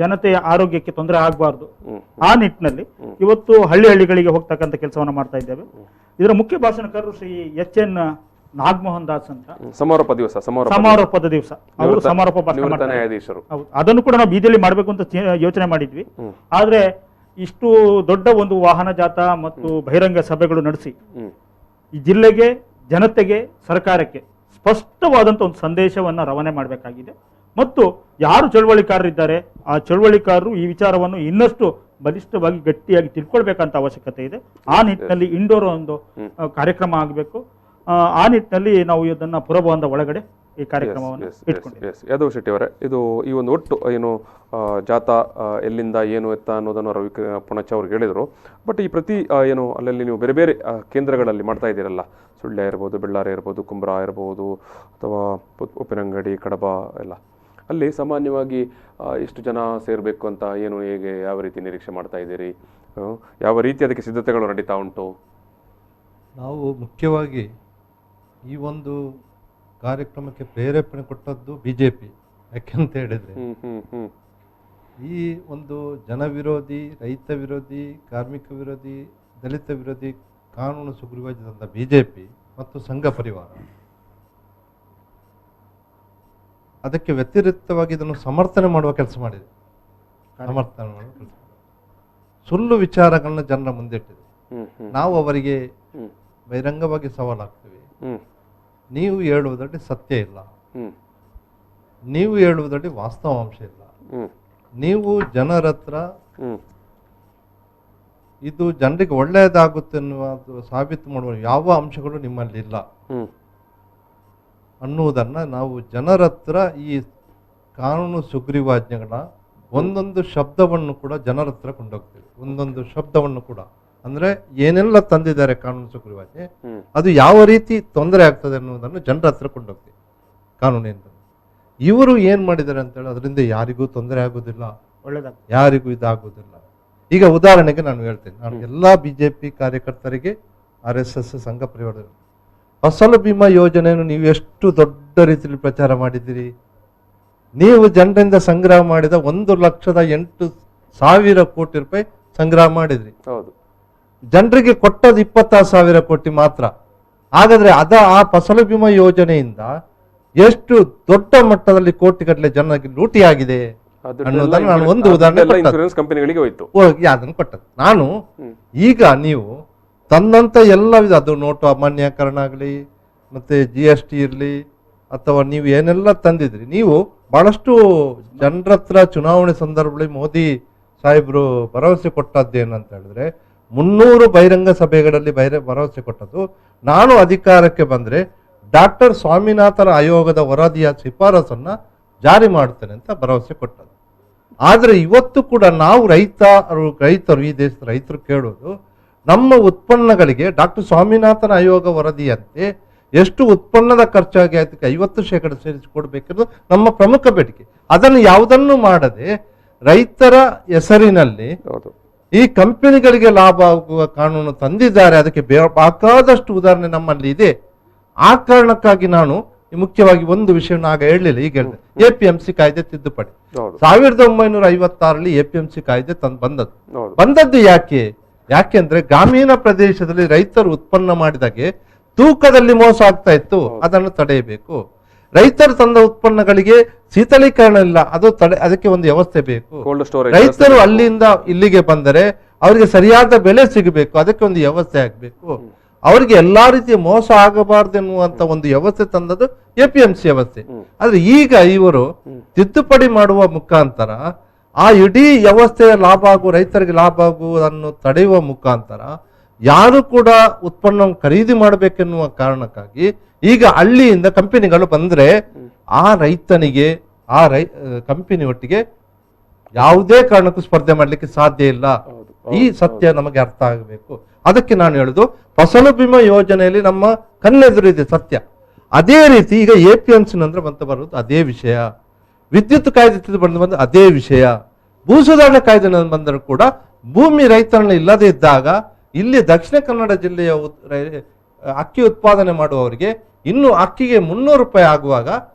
ಜನತೆಯ ಆರೋಗ್ಯಕ್ಕೆ ತೊಂದರೆ ಆಗಬಾರ್ದು. ಆ ನಿಟ್ಟಿನಲ್ಲಿ ಇವತ್ತು ಹಳ್ಳಿಗಳಿಗೆ ಹೋಗ್ತಕ್ಕಂಥ ಕೆಲಸವನ್ನ ಮಾಡ್ತಾ ಇದ್ದೇವೆ. ಇದರ ಮುಖ್ಯ ಭಾಷಣಕಾರರು ಶ್ರೀ HN ನಾಗಮೋಹನ್ ದಾಸ್ ಅಂತ. ಸಮಾರೋಪದ ದಿವಸ ಅವರು ಸಮಾರೋಪ ಭಾಷಣ ಮಾಡ್ತಾರೆ. ಅದನ್ನು ಕೂಡ ನಾವು ಬೀದಿಯಲ್ಲಿ ಮಾಡಬೇಕು ಅಂತ ಯೋಚನೆ ಮಾಡಿದ್ವಿ. ಆದ್ರೆ ಇಷ್ಟು ದೊಡ್ಡ ಒಂದು ವಾಹನ ಜಾಥಾ ಮತ್ತು ಬಹಿರಂಗ ಸಭೆಗಳು ನಡೆಸಿ ಈ ಜಿಲ್ಲೆಗೆ, ಜನತೆಗೆ, ಸರ್ಕಾರಕ್ಕೆ ಸ್ಪಷ್ಟವಾದಂತ ಒಂದು ಸಂದೇಶವನ್ನ ರವಾನೆ ಮಾಡಬೇಕಾಗಿದೆ. ಮತ್ತು ಯಾರು ಚಳವಳಿಕಾರರಿದ್ದಾರೆ ಆ ಚಳವಳಿಕಾರರು ಈ ವಿಚಾರವನ್ನು ಇನ್ನಷ್ಟು ಬಲಿಷ್ಠವಾಗಿ ಗಟ್ಟಿಯಾಗಿ ತಿಳ್ಕೊಳ್ಬೇಕಂತ ಅವಶ್ಯಕತೆ ಇದೆ. ಆ ನಿಟ್ಟಿನಲ್ಲಿ ಇಂಡೋರ್ ಒಂದು ಕಾರ್ಯಕ್ರಮ ಆಗಬೇಕು. ಆ ನಿಟ್ಟಿನಲ್ಲಿ ನಾವು ಇದನ್ನ ಪುರಭವನದ ಒಳಗಡೆ ಈ ಕಾರ್ಯಕ್ರಮವನ್ನು ಇಟ್ಕೊಂಡಿದ್ದೇವೆ. ಯಾದವ್ ಶೆಟ್ಟಿ ಅವರೇ, ಇದು ಈ ಒಂದು ಒಟ್ಟು ಏನು ಜಾಥಾ ಎಲ್ಲಿಂದ ಏನು ಎತ್ತ ಅನ್ನೋದನ್ನು ರವಿ ಪುಣಚ ಅವ್ರಿಗೆ ಹೇಳಿದರು. ಬಟ್ ಈ ಪ್ರತಿ ಏನು ಅಲ್ಲಲ್ಲಿ ನೀವು ಬೇರೆ ಬೇರೆ ಕೇಂದ್ರಗಳಲ್ಲಿ ಮಾಡ್ತಾ ಇದ್ದೀರಲ್ಲ, ಸುಳ್ಯ ಇರ್ಬೋದು, ಬೆಳ್ಳಾರೆ ಇರ್ಬೋದು, ಕುಂಬ್ರ ಇರ್ಬೋದು, ಅಥವಾ ಉಪ್ಪಿನಂಗಡಿ, ಕಡಬ ಎಲ್ಲ, ಅಲ್ಲಿ ಸಾಮಾನ್ಯವಾಗಿ ಎಷ್ಟು ಜನ ಸೇರಬೇಕು ಅಂತ ಏನು, ಹೇಗೆ, ಯಾವ ರೀತಿ ನಿರೀಕ್ಷೆ ಮಾಡ್ತಾ ಇದ್ದೀರಿ? ಯಾವ ರೀತಿ ಅದಕ್ಕೆ ಸಿದ್ಧತೆಗಳು ನಡೀತಾ ಉಂಟು? ನಾವು ಮುಖ್ಯವಾಗಿ ಈ ಒಂದು ಕಾರ್ಯಕ್ರಮಕ್ಕೆ ಪ್ರೇರೇಪಣೆ ಕೊಟ್ಟದ್ದು BJP. ಯಾಕೆಂತ ಹೇಳಿದರೆ ಈ ಒಂದು ಜನ ವಿರೋಧಿ, ರೈತ ವಿರೋಧಿ, ಕಾರ್ಮಿಕ ವಿರೋಧಿ, ದಲಿತ ವಿರೋಧಿ ಕಾನೂನು ಸುಗ್ರೀವಾಜ್ಞೆ ತಂದ BJP ಮತ್ತು ಸಂಘ ಪರಿವಾರ ಅದಕ್ಕೆ ವ್ಯತಿರಿಕ್ತವಾಗಿ ಇದನ್ನು ಸಮರ್ಥನೆ ಮಾಡುವ ಕೆಲಸ ಮಾಡಿದೆ. ಸಮರ್ಥನೆ ಮಾಡುವ ಕೆಲಸ, ಸುಳ್ಳು ವಿಚಾರಗಳನ್ನ ಜನರ ಮುಂದಿಟ್ಟಿದೆ. ನಾವು ಅವರಿಗೆ ಬಹಿರಂಗವಾಗಿ ಸವಾಲಾಗ್ತೀವಿ. ನೀವು ಹೇಳುವುದರಲ್ಲಿ ಸತ್ಯ ಇಲ್ಲ, ನೀವು ಹೇಳುವುದರಲ್ಲಿ ವಾಸ್ತವಾಂಶ ಇಲ್ಲ, ನೀವು ಜನರ ಹತ್ರ ಇದು ಜನರಿಗೆ ಒಳ್ಳೆಯದಾಗುತ್ತೆ ಅನ್ನುವುದು ಸಾಬೀತು ಮಾಡುವ ಯಾವ ಅಂಶಗಳು ನಿಮ್ಮಲ್ಲಿ ಇಲ್ಲ ಅನ್ನುವುದನ್ನು ನಾವು ಜನರ ಹತ್ರ ಈ ಕಾನೂನು ಸುಗ್ರೀವಾಜ್ಞೆಗಳ ಒಂದೊಂದು ಶಬ್ದವನ್ನು ಕೂಡ ಜನರ ಹತ್ರ ಕೊಂಡೋಗ್ತೀವಿ. ಒಂದೊಂದು ಶಬ್ದವನ್ನು ಕೂಡ, ಅಂದ್ರೆ ಏನೆಲ್ಲ ತಂದಿದ್ದಾರೆ ಕಾನೂನು ಸುಗ್ರೀವಾಜ್ಞೆ, ಅದು ಯಾವ ರೀತಿ ತೊಂದರೆ ಆಗ್ತದೆ ಅನ್ನೋದನ್ನು ಜನರ ಹತ್ರ ಕೊಂಡೋಗ್ತೀವಿ ಕಾನೂನಿಂದ. ಇವರು ಏನ್ ಮಾಡಿದ್ದಾರೆ ಅಂತೇಳಿ ಅದರಿಂದ ಯಾರಿಗೂ ತೊಂದರೆ ಆಗೋದಿಲ್ಲ, ಯಾರಿಗೂ ಇದಾಗೋದಿಲ್ಲ. ಈಗ ಉದಾಹರಣೆಗೆ ನಾನು ಹೇಳ್ತೇನೆ, ನಾನು ಎಲ್ಲ BJP ಕಾರ್ಯಕರ್ತರಿಗೆ, RSS ಸಂಘ ಪರಿವಾರ, ಫಸಲು ಬಿಮಾ ಯೋಜನೆಯನ್ನು ನೀವು ಎಷ್ಟು ದೊಡ್ಡ ರೀತಿಯಲ್ಲಿ ಪ್ರಚಾರ ಮಾಡಿದ್ದೀರಿ. ನೀವು ಜನರಿಂದ ಸಂಗ್ರಹ ಮಾಡಿದ 1,08,000 ಕೋಟಿ ರೂಪಾಯಿ ಸಂಗ್ರಹ ಮಾಡಿದ್ರಿ. ಜನರಿಗೆ ಕೊಟ್ಟದ್ದು 26,000 ಕೋಟಿ ಮಾತ್ರ. ಹಾಗಾದ್ರೆ ಆ ಫಸಲು ಬಿಮಾ ಯೋಜನೆಯಿಂದ ಎಷ್ಟು ದೊಡ್ಡ ಮಟ್ಟದಲ್ಲಿ ಕೋಟಿಗಟ್ಟಲೆ ಜನರಿಗೆ ಲೂಟಿ ಆಗಿದೆ ಅನ್ನೋದನ್ನು ನಾನು ಒಂದು ಉದಾಹರಣೆ ಅದನ್ನು ಕೊಟ್ಟದ್ದು. ನಾನು ಈಗ ನೀವು ತಂದಂತ ಎಲ್ಲ ವಿಧ, ಅದು ನೋಟು ಅಮಾನ್ಯೀಕರಣ ಆಗಲಿ, ಮತ್ತೆ GST ಇರಲಿ, ಅಥವಾ ನೀವು ಏನೆಲ್ಲ ತಂದಿದ್ರಿ, ನೀವು ಬಹಳಷ್ಟು ಜನರ ಹತ್ರ ಚುನಾವಣೆ ಸಂದರ್ಭದಲ್ಲಿ ಮೋದಿ ಸಾಹೇಬರು ಭರವಸೆ ಕೊಟ್ಟದ್ದೇನಂತ ಹೇಳಿದ್ರೆ 300 ಬಹಿರಂಗ ಸಭೆಗಳಲ್ಲಿ ಭರವಸೆ ಕೊಟ್ಟದ್ದು, ನಾನು ಅಧಿಕಾರಕ್ಕೆ ಬಂದ್ರೆ ಡಾಕ್ಟರ್ ಸ್ವಾಮಿನಾಥನ್ ಆಯೋಗದ ವರದಿಯ ಶಿಫಾರಸನ್ನ ಜಾರಿ ಮಾಡ್ತೇನೆ ಅಂತ ಭರವಸೆ ಕೊಟ್ಟದ್ದು. ಆದ್ರೆ ಇವತ್ತು ಕೂಡ ನಾವು ರೈತರು ಈ ದೇಶದ ರೈತರು ಕೇಳೋದು, ನಮ್ಮ ಉತ್ಪನ್ನಗಳಿಗೆ ಡಾಕ್ಟರ್ ಸ್ವಾಮಿನಾಥನ್ ಆಯೋಗ ವರದಿಯಂತೆ ಎಷ್ಟು ಉತ್ಪನ್ನದ ಖರ್ಚಾಗಿ ಅದಕ್ಕೆ 50% ಸೇರಿಸಿಕೊಡ್ಬೇಕೆಂದು ನಮ್ಮ ಪ್ರಮುಖ ಬೇಡಿಕೆ. ಅದನ್ನು ಯಾವುದನ್ನು ಮಾಡದೆ ರೈತರ ಹೆಸರಿನಲ್ಲಿ ಈ ಕಂಪನಿಗಳಿಗೆ ಲಾಭ ಆಗುವ ಕಾನೂನು ತಂದಿದ್ದಾರೆ. ಅದಕ್ಕೆ ಬೇಕಾದಷ್ಟು ಉದಾಹರಣೆ ನಮ್ಮಲ್ಲಿ ಇದೆ. ಆ ಕಾರಣಕ್ಕಾಗಿ ನಾನು ಮುಖ್ಯವಾಗಿ ಒಂದು ವಿಷಯವನ್ನು ಆಗ ಹೇಳಲಿಲ್ಲ, ಈಗ ಹೇಳಿದೆ. APMC ಕಾಯ್ದೆ ತಿದ್ದುಪಡಿ 1956ರಲ್ಲಿ APMC ಕಾಯ್ದೆ ಬಂದದ್ದು ಯಾಕೆಂದ್ರೆ ಗ್ರಾಮೀಣ ಪ್ರದೇಶದಲ್ಲಿ ರೈತರು ಉತ್ಪನ್ನ ಮಾಡಿದಾಗೆ ತೂಕದಲ್ಲಿ ಮೋಸ ಆಗ್ತಾ ಇತ್ತು, ಅದನ್ನು ತಡೆಯಬೇಕು. ರೈತರು ತಂದ ಉತ್ಪನ್ನಗಳಿಗೆ ಶೀತಲೀಕರಣ ಇಲ್ಲ, ಅದಕ್ಕೆ ಒಂದು ವ್ಯವಸ್ಥೆ ಬೇಕು. ರೈತರು ಅಲ್ಲಿಂದ ಇಲ್ಲಿಗೆ ಬಂದರೆ ಅವರಿಗೆ ಸರಿಯಾದ ಬೆಲೆ ಸಿಗಬೇಕು, ಅದಕ್ಕೆ ಒಂದು ವ್ಯವಸ್ಥೆ ಆಗ್ಬೇಕು. ಅವರಿಗೆ ಎಲ್ಲಾ ರೀತಿಯ ಮೋಸ ಆಗಬಾರ್ದು ಎನ್ನುವಂತ ಒಂದು ವ್ಯವಸ್ಥೆ ತಂದದ್ದು APMC ವ್ಯವಸ್ಥೆ. ಆದ್ರೆ ಈಗ ಇವರು ತಿದ್ದುಪಡಿ ಮಾಡುವ ಮುಖಾಂತರ ಆ ಇಡೀ ವ್ಯವಸ್ಥೆಯ ಲಾಭ ಆಗುವ, ರೈತರಿಗೆ ಲಾಭ ಆಗುವುದನ್ನು ತಡೆಯುವ ಮುಖಾಂತರ ಯಾರು ಕೂಡ ಉತ್ಪನ್ನ ಖರೀದಿ ಮಾಡಬೇಕೆನ್ನುವ ಕಾರಣಕ್ಕಾಗಿ ಈಗ ಹಳ್ಳಿಯಿಂದ ಕಂಪನಿಗಳು ಬಂದ್ರೆ ಆ ರೈತನಿಗೆ ಕಂಪನಿ ಒಟ್ಟಿಗೆ ಯಾವುದೇ ಕಾರಣಕ್ಕೂ ಸ್ಪರ್ಧೆ ಮಾಡ್ಲಿಕ್ಕೆ ಸಾಧ್ಯ ಇಲ್ಲ. ಈ ಸತ್ಯ ನಮಗೆ ಅರ್ಥ ಆಗಬೇಕು. ಅದಕ್ಕೆ ನಾನು ಹೇಳುದು, ಫಸಲು ಬಿಮಾ ಯೋಜನೆಯಲ್ಲಿ ನಮ್ಮ ಕಣ್ಣೆದುರಿದೆ ಸತ್ಯ. ಅದೇ ರೀತಿ ಈಗ APMC ನಂತರ ಬರುವುದು ಅದೇ ವಿಷಯ, ವಿದ್ಯುತ್ ಕಾಯ್ದೆ ತಿದ್ದುಪಡಿ ಬಂದ ಅದೇ ವಿಷಯ, ಭೂ ಸುಧಾರಣೆ ಕಾಯ್ದೆ ಬಂದರೂ ಕೂಡ ಭೂಮಿ ರೈತರನ್ನ ಇಲ್ಲದೆ ಇದ್ದಾಗ ಇಲ್ಲಿ ದಕ್ಷಿಣ ಕನ್ನಡ ಜಿಲ್ಲೆಯ ಅಕ್ಕಿ ಉತ್ಪಾದನೆ ಮಾಡುವವರಿಗೆ ಇನ್ನು ಅಕ್ಕಿಗೆ 300 ರೂಪಾಯಿ ಆಗುವಾಗ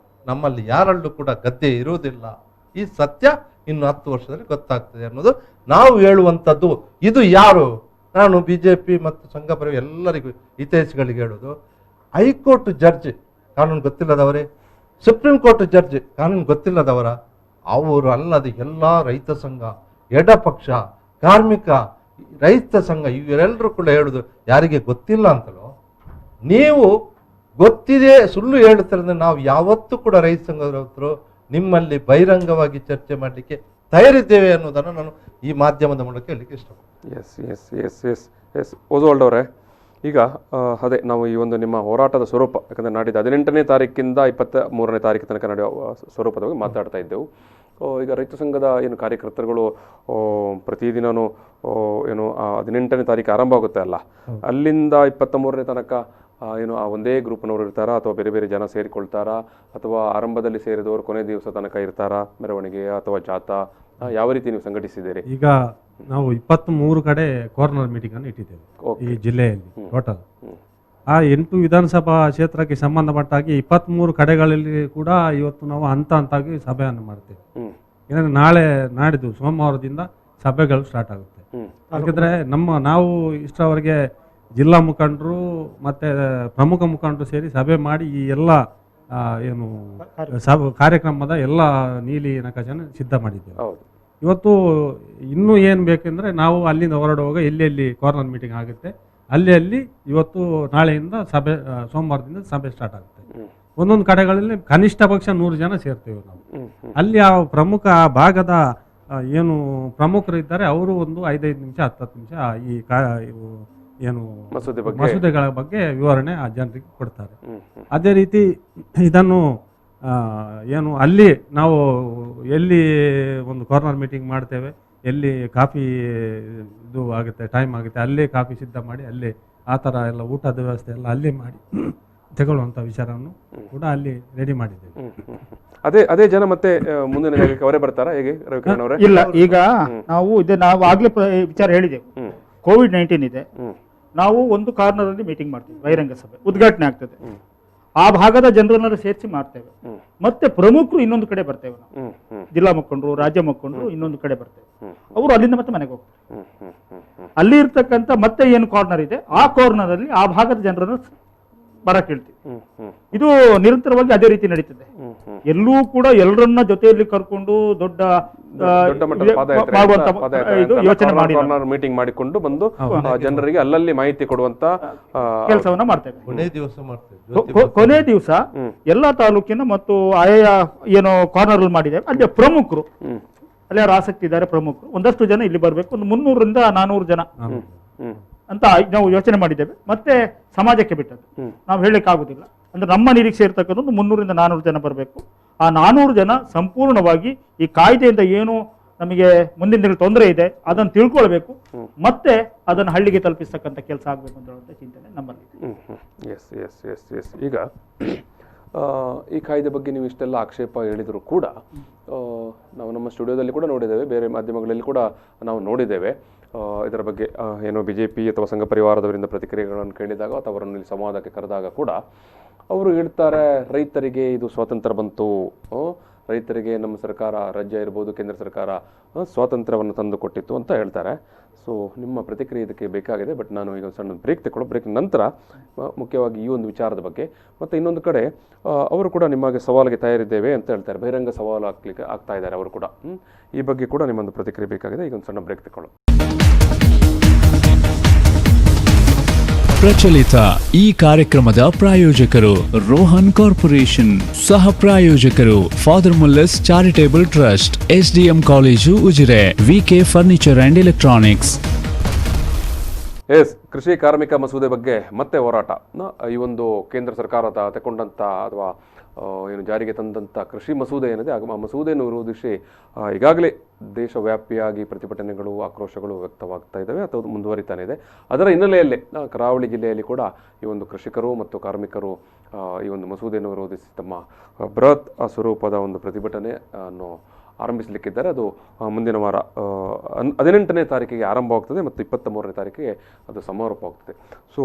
ನಮ್ಮಲ್ಲಿ ಯಾರಲ್ಲೂ ಕೂಡ ಗದ್ದೆ ಇರುವುದಿಲ್ಲ. ಈ ಸತ್ಯ ಇನ್ನು 10 ವರ್ಷದಲ್ಲಿ ಗೊತ್ತಾಗ್ತದೆ ಅನ್ನೋದು ನಾವು ಹೇಳುವಂಥದ್ದು. ಇದು ಯಾರು, ನಾನು BJP ಮತ್ತು ಸಂಘ ಪರಿವಾರ ಎಲ್ಲರಿಗೂ ಹಿತೈಷಿಗಳಿಗೆ ಹೇಳೋದು, ಹೈಕೋರ್ಟ್ ಜಡ್ಜ್ ಕಾನೂನು ಗೊತ್ತಿಲ್ಲದವರೇ, ಸುಪ್ರೀಂ ಕೋರ್ಟ್ ಜಡ್ಜ್ ಕಾನೂನು ಗೊತ್ತಿಲ್ಲದವರ, ಅವರು ಅಲ್ಲದೆ ಎಲ್ಲ ರೈತ ಸಂಘ, ಎಡಪಕ್ಷ, ಕಾರ್ಮಿಕ, ರೈತ ಸಂಘ ಇವರೆಲ್ಲರೂ ಕೂಡ ಹೇಳುದು ಯಾರಿಗೆ ಗೊತ್ತಿಲ್ಲ ಅಂತಲೋ, ನೀವು ಗೊತ್ತಿದೆ ಸುಳ್ಳು ಹೇಳ್ತಾರೆ. ನಾವು ಯಾವತ್ತೂ ಕೂಡ ರೈತ ಸಂಘದವರು ನಿಮ್ಮಲ್ಲಿ ಬಹಿರಂಗವಾಗಿ ಚರ್ಚೆ ಮಾಡಲಿಕ್ಕೆ ತಯಾರಿದ್ದೇವೆ ಅನ್ನೋದನ್ನು ನಾನು ಈ ಮಾಧ್ಯಮದ ಮೂಲಕ ಹೇಳಲಿಕ್ಕೆ ಇಷ್ಟಪಡ್ತೀನಿ. ಎಸ್ ಓಸ್ವಾಲ್ಡ್ ಅವರೇ, ಈಗ ಅದೇ ನಾವು ಈ ಒಂದು ನಿಮ್ಮ ಹೋರಾಟದ ಸ್ವರೂಪ, ಯಾಕಂದರೆ ನಾಡಿದ್ದು 18ನೇ ತಾರೀಕಿಂದ 23ನೇ ತಾರೀಕು ತನಕ ನಡೆಯುವ ಸ್ವರೂಪದ ಬಗ್ಗೆ ಮಾತಾಡ್ತಾ ಇದ್ದೆವು. ಈಗ ರೈತ ಸಂಘದ ಏನು ಕಾರ್ಯಕರ್ತರುಗಳು ಪ್ರತಿದಿನವೂ ಏನು 18ನೇ ತಾರೀಕು ಆರಂಭ ಆಗುತ್ತೆ ಅಲ್ಲ, ಅಲ್ಲಿಂದ 23ನೇ ತನಕ ಏನು ಆ ಒಂದೇ ಗ್ರೂಪ್ನವರು ಇರ್ತಾರಾ, ಅಥವಾ ಬೇರೆ ಬೇರೆ ಜನ ಸೇರಿಕೊಳ್ತಾರಾ, ಅಥವಾ ಆರಂಭದಲ್ಲಿ ಸೇರಿದವರು ಕೊನೆ ದಿವಸ ತನಕ ಇರ್ತಾರಾ, ಮೆರವಣಿಗೆ ಅಥವಾ ಜಾಥಾ, ಯಾವ ರೀತಿ ನೀವು ಸಂಘಟಿಸಿದ್ದೀರಿ? ಈಗ ನಾವು 23 ಕಡೆ ಕಾರ್ನರ್ ಮೀಟಿಂಗ್ ಅನ್ನು ಇಟ್ಟಿದ್ದೇವೆ ಈ ಜಿಲ್ಲೆಯಲ್ಲಿ ಟೋಟಲ್. ಆ 8 ವಿಧಾನಸಭಾ ಕ್ಷೇತ್ರಕ್ಕೆ ಸಂಬಂಧಪಟ್ಟ ಹಾಗೆ 23 ಕಡೆಗಳಲ್ಲಿ ಕೂಡ ಇವತ್ತು ನಾವು ಹಂತ ಹಂತಾಗಿ ಸಭೆಯನ್ನು ಮಾಡ್ತೇವೆ. ಏನಂದ್ರೆ ನಾಳೆ ನಾಡಿದ್ದು ಸೋಮವಾರದಿಂದ ಸಭೆಗಳು ಸ್ಟಾರ್ಟ್ ಆಗುತ್ತೆ. ಯಾಕಂದರೆ ನಾವು ಇಷ್ಟರವರೆಗೆ ಜಿಲ್ಲಾ ಮುಖಂಡರು ಮತ್ತು ಪ್ರಮುಖ ಮುಖಂಡರು ಸೇರಿ ಸಭೆ ಮಾಡಿ ಈ ಎಲ್ಲ ಏನು ಕಾರ್ಯಕ್ರಮದ ಎಲ್ಲ ನೀಲಿ ನಕಾಶೆಯನ್ನು ಸಿದ್ಧ ಮಾಡಿದ್ದೇವೆ. ಇವತ್ತು ಇನ್ನೂ ಏನು ಬೇಕೆಂದರೆ ನಾವು ಅಲ್ಲಿಂದ ಹೊರಡುವಾಗ ಎಲ್ಲೆಲ್ಲಿ ಕಾರ್ನರ್ ಮೀಟಿಂಗ್ ಆಗುತ್ತೆ ಅಲ್ಲಿ ಇವತ್ತು ನಾಳೆಯಿಂದ ಸಭೆ ಸೋಮವಾರದಿಂದ ಸಭೆ ಸ್ಟಾರ್ಟ್ ಆಗುತ್ತೆ. ಒಂದೊಂದು ಕಡೆಗಳಲ್ಲಿ ಕನಿಷ್ಠ ಪಕ್ಷ 100 ಜನ ಸೇರ್ತೇವೆ ನಾವು. ಅಲ್ಲಿ ಆ ಪ್ರಮುಖ ಭಾಗದ ಏನು ಪ್ರಮುಖರು ಇದ್ದಾರೆ ಅವರು ಒಂದು 5-5 ನಿಮಿಷ 10 ನಿಮಿಷ ಏನು ಮಸೂದೆಗಳ ಬಗ್ಗೆ ವಿವರಣೆ ಆ ಜನರಿಗೆ ಕೊಡ್ತಾರೆ. ಅದೇ ರೀತಿ ಇದನ್ನು ಏನು ಅಲ್ಲಿ ನಾವು ಎಲ್ಲಿ ಒಂದು ಕಾರ್ನರ್ ಮೀಟಿಂಗ್ ಮಾಡ್ತೇವೆ, ಎಲ್ಲಿ ಕಾಫಿ ಇದು ಆಗುತ್ತೆ ಟೈಮ್ ಆಗುತ್ತೆ ಅಲ್ಲೇ ಕಾಫಿ ಸಿದ್ಧ ಮಾಡಿ ಅಲ್ಲೇ ಆ ಥರ ಎಲ್ಲ ಊಟದ ವ್ಯವಸ್ಥೆ ಎಲ್ಲ ಅಲ್ಲೇ ಮಾಡಿ ತಗೊಳ್ಳುವಂಥ ವಿಚಾರವನ್ನು ಕೂಡ ಅಲ್ಲಿ ರೆಡಿ ಮಾಡಿದ್ದೇವೆ. ಅದೇ ಜನ ಮತ್ತೆ ಮುಂದಿನ ಜಾಗಕ್ಕೆ ಅವರೇ ಬರ್ತಾರಾ ಹೇಗೆ ರವಿಕಿರಣ್ ಅವರೇ? ಇಲ್ಲ, ಈಗ ನಾವು ಆಗ್ಲೇ ವಿಚಾರ ಹೇಳಿದೆವು. ಕೋವಿಡ್-19 ಇದೆ, ನಾವು ಒಂದು ಕಾರ್ನರ್ ಅಲ್ಲಿ ಮೀಟಿಂಗ್ ಮಾಡ್ತೀವಿ, ಬಹಿರಂಗ ಸಭೆ ಉದ್ಘಾಟನೆ ಆಗ್ತದೆ, ಆ ಭಾಗದ ಜನರನ್ನೆಲ್ಲ ಸೇರಿಸಿ ಮಾಡ್ತೇವೆ. ಮತ್ತೆ ಪ್ರಮುಖರು ಇನ್ನೊಂದು ಕಡೆ ಬರ್ತೇವೆ, ನಾವು ಜಿಲ್ಲಾ ಮುಖಂಡರು ರಾಜ್ಯ ಮುಖಂಡರು ಇನ್ನೊಂದು ಕಡೆ ಬರ್ತೇವೆ. ಅವರು ಅಲ್ಲಿಂದ ಮತ್ತೆ ಮನೆಗೆ ಹೋಗ್ತಾರೆ. ಅಲ್ಲಿ ಇರ್ತಕ್ಕಂಥ ಮತ್ತೆ ಏನು ಕಾರ್ನರ್ ಇದೆ ಆ ಕಾರ್ನರ್ ಅಲ್ಲಿ ಆ ಭಾಗದ ಜನರನ್ನು ಬರಕ್ ಹೇಳ್ತೀವಿ. ಇದು ನಿರಂತರವಾಗಿ ಅದೇ ರೀತಿ ನಡೀತದೆ. ಎಲ್ಲೂ ಕೂಡ ಎಲ್ಲರನ್ನ ಜೊತೆಯಲ್ಲಿ ಕರ್ಕೊಂಡು ದೊಡ್ಡ ಯೋಚನೆ ಮಾಡಿ ಮೀಟಿಂಗ್ ಮಾಡಿಕೊಂಡು ಬಂದು ಜನರಿಗೆ ಅಲ್ಲಲ್ಲಿ ಮಾಹಿತಿ ಕೊಡುವಂತ ಕೆಲಸವನ್ನ ಮಾಡ್ತೇವೆ. ಕೊನೆ ದಿವಸ ಎಲ್ಲಾ ತಾಲೂಕಿನ ಮತ್ತು ಆಯಾ ಏನು ಕಾರ್ನರ್ ಮಾಡಿದ್ದೇವೆ ಅಲ್ಲಿ ಪ್ರಮುಖರು ಅಲ್ಲಿ ಯಾರು ಆಸಕ್ತಿ ಇದ್ದಾರೆ ಪ್ರಮುಖರು ಒಂದಷ್ಟು ಜನ ಇಲ್ಲಿ ಬರಬೇಕು. ಒಂದು 300ರಿಂದ 400 ಜನ ಅಂತ ನಾವು ಯೋಚನೆ ಮಾಡಿದ್ದೇವೆ. ಮತ್ತೆ ಸಮಾಜಕ್ಕೆ ಬಿಟ್ಟದ್ದು ನಾವು ಹೇಳಲಿಕ್ಕೆ ಆಗುದಿಲ್ಲ. ಅಂದ್ರೆ ನಮ್ಮ ನಿರೀಕ್ಷೆ ಇರ್ತಕ್ಕಂಥದ್ದು 300ರಿಂದ 400 ಜನ ಬರಬೇಕು. ಆ 400 ಜನ ಸಂಪೂರ್ಣವಾಗಿ ಈ ಕಾಯ್ದೆಯಿಂದ ಏನು ನಮಗೆ ಮುಂದಿನ ದಿನ ತೊಂದರೆ ಇದೆ ಅದನ್ನು ತಿಳ್ಕೊಳ್ಬೇಕು, ಮತ್ತೆ ಅದನ್ನು ಹಳ್ಳಿಗೆ ತಲುಪಿಸ್ತಕ್ಕಂಥ ಕೆಲಸ ಆಗಬೇಕು ಅಂತ ಹೇಳುವಂಥ ಚಿಂತನೆ ನಮ್ಮಲ್ಲಿ. ಈಗ ಈ ಕಾಯ್ದೆ ಬಗ್ಗೆ ನೀವು ಇಷ್ಟೆಲ್ಲ ಆಕ್ಷೇಪ ಹೇಳಿದರೂ ಕೂಡ ನಾವು ನಮ್ಮ ಸ್ಟುಡಿಯೋದಲ್ಲಿ ಕೂಡ ನೋಡಿದ್ದೇವೆ, ಬೇರೆ ಮಾಧ್ಯಮಗಳಲ್ಲಿ ಕೂಡ ನಾವು ನೋಡಿದ್ದೇವೆ. ಇದರ ಬಗ್ಗೆ ಏನು BJP ಅಥವಾ ಸಂಘ ಪರಿವಾರದವರಿಂದ ಪ್ರತಿಕ್ರಿಯೆಗಳನ್ನು ಕೇಳಿದಾಗ ಅಥವಾ ಅವರನ್ನು ಇಲ್ಲಿ ಸಂವಾದಕ್ಕೆ ಕರೆದಾಗ ಕೂಡ ಅವರು ಹೇಳ್ತಾರೆ, ರೈತರಿಗೆ ಇದು ಸ್ವಾತಂತ್ರ್ಯ ಬಂತು, ರೈತರಿಗೆ ನಮ್ಮ ಸರ್ಕಾರ, ರಾಜ್ಯ ಇರ್ಬೋದು ಕೇಂದ್ರ ಸರ್ಕಾರ ಸ್ವಾತಂತ್ರ್ಯವನ್ನು ತಂದು ಕೊಟ್ಟಿತ್ತು ಅಂತ ಹೇಳ್ತಾರೆ. ಸೊ ನಿಮ್ಮ ಪ್ರತಿಕ್ರಿಯೆ ಇದಕ್ಕೆ ಬೇಕಾಗಿದೆ. ಬಟ್ ನಾನು ಈಗ ಒಂದು ಸಣ್ಣ ಬ್ರೇಕ್ ನಂತರ ಮುಖ್ಯವಾಗಿ ಈ ಒಂದು ವಿಚಾರದ ಬಗ್ಗೆ ಮತ್ತು ಇನ್ನೊಂದು ಕಡೆ ಅವರು ಕೂಡ ನಿಮಗೆ ಸವಾಲಿಗೆ ತಯಾರಿದ್ದೇವೆ ಅಂತ ಹೇಳ್ತಾರೆ, ಬಹಿರಂಗ ಸವಾಲು ಆಗ್ತಾ ಇದ್ದಾರೆ ಅವರು ಕೂಡ. ಈ ಬಗ್ಗೆ ಕೂಡ ನಿಮ್ಮೊಂದು ಪ್ರತಿಕ್ರಿಯೆ ಬೇಕಾಗಿದೆ. ಈಗ ಒಂದು ಸಣ್ಣ ಬ್ರೇಕ್ ತಗೊಳ್ಳೋಣ. ಪ್ರಚಲಿತ ಈ ಕಾರ್ಯಕ್ರಮದ ಪ್ರಾಯೋಜಕರು ರೋಹನ್ ಕಾರ್ಪೊರೇಷನ್, ಸಹ ಪ್ರಾಯೋಜಕರು father Muller's charitable trust, SDM college Ujire, VK furniture and electronics. ಕೃಷಿ ಕಾರ್ಮಿಕ ಮಸೂದೆ ಬಗ್ಗೆ ಮತ್ತೆ ಹೋರಾಟ. ಈ ಒಂದು ಕೇಂದ್ರ ಸರ್ಕಾರ ತಗೊಂಡಂಥ ಅಥವಾ ಏನು ಜಾರಿಗೆ ತಂದಂಥ ಕೃಷಿ ಮಸೂದೆ ಏನಿದೆ ಆ ಮಸೂದೆಯನ್ನು ವಿರೋಧಿಸಿ ಈಗಾಗಲೇ ದೇಶವ್ಯಾಪಿಯಾಗಿ ಪ್ರತಿಭಟನೆಗಳು, ಆಕ್ರೋಶಗಳು ವ್ಯಕ್ತವಾಗ್ತಾ ಇದ್ದಾವೆ ಅಥವಾ ಮುಂದುವರಿತಾನೆ ಇದೆ. ಅದರ ಹಿನ್ನೆಲೆಯಲ್ಲೇ ಕರಾವಳಿ ಜಿಲ್ಲೆಯಲ್ಲಿ ಕೂಡ ಈ ಒಂದು ಕೃಷಿಕರು ಮತ್ತು ಕಾರ್ಮಿಕರು ಈ ಒಂದು ಮಸೂದೆಯನ್ನು ವಿರೋಧಿಸಿ ತಮ್ಮ ಬೃಹತ್ ಸ್ವರೂಪದ ಒಂದು ಪ್ರತಿಭಟನೆ ಅನ್ನು ಆರಂಭಿಸಲಿಕ್ಕಿದ್ದಾರೆ. ಅದು ಮುಂದಿನ ವಾರ 18ನೇ ತಾರೀಕಿಗೆ ಆರಂಭವಾಗ್ತದೆ ಮತ್ತು 23ನೇ ತಾರೀಕಿಗೆ ಅದು ಸಮಾರೋಪವಾಗ್ತದೆ. ಸೊ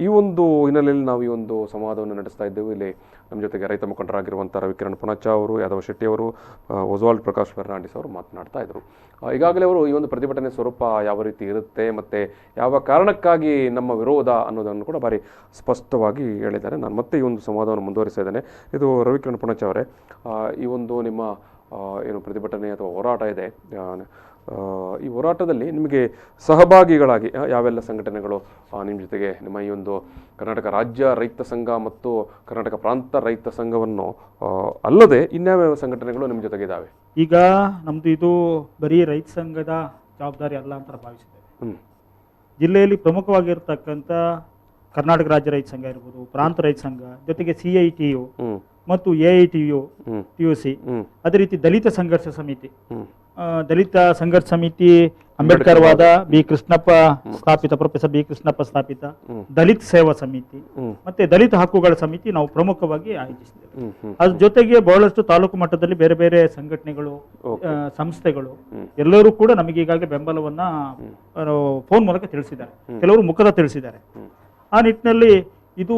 ಈ ಒಂದು ಹಿನ್ನೆಲೆಯಲ್ಲಿ ನಾವು ಈ ಒಂದು ಸಂವಾದವನ್ನು ನಡೆಸ್ತಾ ಇದ್ದೇವೆ. ಇಲ್ಲಿ ನಮ್ಮ ಜೊತೆಗೆ ರೈತ ಮುಖಂಡರಾಗಿರುವಂಥ ರವಿಕಿರಣ್ ಪುಣಚ ಅವರು, ಯಾದವ ಶೆಟ್ಟಿ ಅವರು, ಒಸ್ವಾಲ್ಡ್ ಪ್ರಕಾಶ್ ಫೆರ್ನಾಂಡಿಸ್ ಅವರು ಮಾತನಾಡ್ತಾ ಇದ್ದರು. ಈಗಾಗಲೇ ಅವರು ಈ ಒಂದು ಪ್ರತಿಭಟನೆ ಸ್ವರೂಪ ಯಾವ ರೀತಿ ಇರುತ್ತೆ ಮತ್ತು ಯಾವ ಕಾರಣಕ್ಕಾಗಿ ನಮ್ಮ ವಿರೋಧ ಅನ್ನೋದನ್ನು ಕೂಡ ಭಾರಿ ಸ್ಪಷ್ಟವಾಗಿ ಹೇಳಿದ್ದಾರೆ. ನಾನು ಮತ್ತೆ ಈ ಒಂದು ಸಂವಾದವನ್ನು ಮುಂದುವರಿಸ್ತಾ ಇದ್ದೇನೆ. ಇದು ರವಿಕಿರಣ್ ಪುಣಚ ಅವರೇ, ಈ ಒಂದು ನಿಮ್ಮ ಏನು ಪ್ರತಿಭಟನೆ ಅಥವಾ ಹೋರಾಟ ಇದೆ, ಈ ಹೋರಾಟದಲ್ಲಿ ನಿಮಗೆ ಸಹಭಾಗಿಗಳಾಗಿ ಯಾವೆಲ್ಲ ಸಂಘಟನೆಗಳು ನಿಮ್ಮ ಜೊತೆಗೆ, ನಿಮ್ಮ ಈ ಒಂದು ಕರ್ನಾಟಕ ರಾಜ್ಯ ರೈತ ಸಂಘ ಮತ್ತು ಕರ್ನಾಟಕ ಪ್ರಾಂತ ರೈತ ಸಂಘವನ್ನು ಅಲ್ಲದೆ ಇನ್ಯಾವ್ಯಾವ ಸಂಘಟನೆಗಳು ನಿಮ್ಮ ಜೊತೆಗೆ ಇದ್ದಾವೆ? ಈಗ ನಮ್ಮದು ಇದು ಬರೀ ರೈತ ಸಂಘದ ಜವಾಬ್ದಾರಿ ಅಲ್ಲ ಅಂತ ಭಾವಿಸಿದ್ದೇವೆ. ಜಿಲ್ಲೆಯಲ್ಲಿ ಪ್ರಮುಖವಾಗಿರ್ತಕ್ಕಂಥ ಕರ್ನಾಟಕ ರಾಜ್ಯ ರೈತ ಸಂಘ ಇರ್ಬೋದು, ಪ್ರಾಂತ ರೈತ ಸಂಘ, ಜೊತೆಗೆ CITU ಮತ್ತು AITU-TUC, ಅದೇ ರೀತಿ ದಲಿತ ಸಂಘರ್ಷ ಸಮಿತಿ, ದಲಿತ ಸಂಘರ್ಷ ಸಮಿತಿ ಅಂಬೇಡ್ಕರ್ ವಾದ ಬಿ ಕೃಷ್ಣಪ್ಪ ಸ್ಥಾಪಿತ, ಪ್ರೊಫೆಸರ್ ಬಿ ಕೃಷ್ಣಪ್ಪ ಸ್ಥಾಪಿತ ದಲಿತ ಸೇವಾ ಸಮಿತಿ ಮತ್ತೆ ದಲಿತ ಹಕ್ಕುಗಳ ಸಮಿತಿ ನಾವು ಪ್ರಮುಖವಾಗಿ ಆಯೋಜಿಸಿದ್ದೇವೆ. ಅದ್ರ ಜೊತೆಗೆ ಬಹಳಷ್ಟು ತಾಲೂಕು ಮಟ್ಟದಲ್ಲಿ ಬೇರೆ ಬೇರೆ ಸಂಘಟನೆಗಳು, ಸಂಸ್ಥೆಗಳು ಎಲ್ಲರೂ ಕೂಡ ನಮಗೆ ಈಗಾಗಲೇ ಬೆಂಬಲವನ್ನ ಫೋನ್ ಮೂಲಕ ತಿಳಿಸಿದ್ದಾರೆ, ಕೆಲವರು ಮುಖದ ತಿಳಿಸಿದ್ದಾರೆ. ಆ ನಿಟ್ಟಿನಲ್ಲಿ ಇದು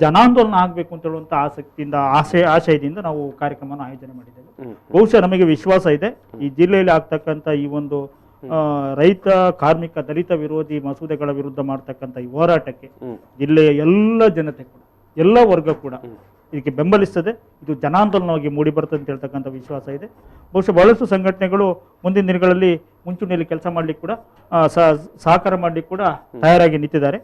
ಜನಾಂದೋಲನ ಆಗಬೇಕು ಅಂತ ಹೇಳುವಂಥ ಆಸಕ್ತಿಯಿಂದ ಆಶಯದಿಂದ ನಾವು ಕಾರ್ಯಕ್ರಮವನ್ನು ಆಯೋಜನೆ ಮಾಡಿದ್ದೇವೆ. ಬಹುಶಃ ನಮಗೆ ವಿಶ್ವಾಸ ಇದೆ ಈ ಜಿಲ್ಲೆಯಲ್ಲಿ ಆಗ್ತಕ್ಕಂಥ ಈ ಒಂದು ರೈತ ಕಾರ್ಮಿಕ ದಲಿತ ವಿರೋಧಿ ಮಸೂದೆಗಳ ವಿರುದ್ಧ ಮಾಡ್ತಕ್ಕಂಥ ಈ ಹೋರಾಟಕ್ಕೆ ಜಿಲ್ಲೆಯ ಎಲ್ಲ ಜನತೆ ಕೂಡ ಎಲ್ಲ ವರ್ಗ ಕೂಡ ಇದಕ್ಕೆ ಬೆಂಬಲಿಸ್ತದೆ. ಇದು ಜನಾಂದೋಲನವಾಗಿ ಮೂಡಿ ಬರ್ತದೆ ಅಂತ ಹೇಳ್ತಕ್ಕಂಥ ವಿಶ್ವಾಸ ಇದೆ. ಬಹುಶಃ ಬಹಳಷ್ಟು ಸಂಘಟನೆಗಳು ಮುಂದಿನ ದಿನಗಳಲ್ಲಿ ಮುಂಚೂಣಿಯಲ್ಲಿ ಕೆಲಸ ಮಾಡ್ಲಿಕ್ಕೆ ಕೂಡ ಸಹಕಾರ ಮಾಡ್ಲಿಕ್ಕೆ ಕೂಡ ತಯಾರಾಗಿ ನಿಂತಿದ್ದಾರೆ.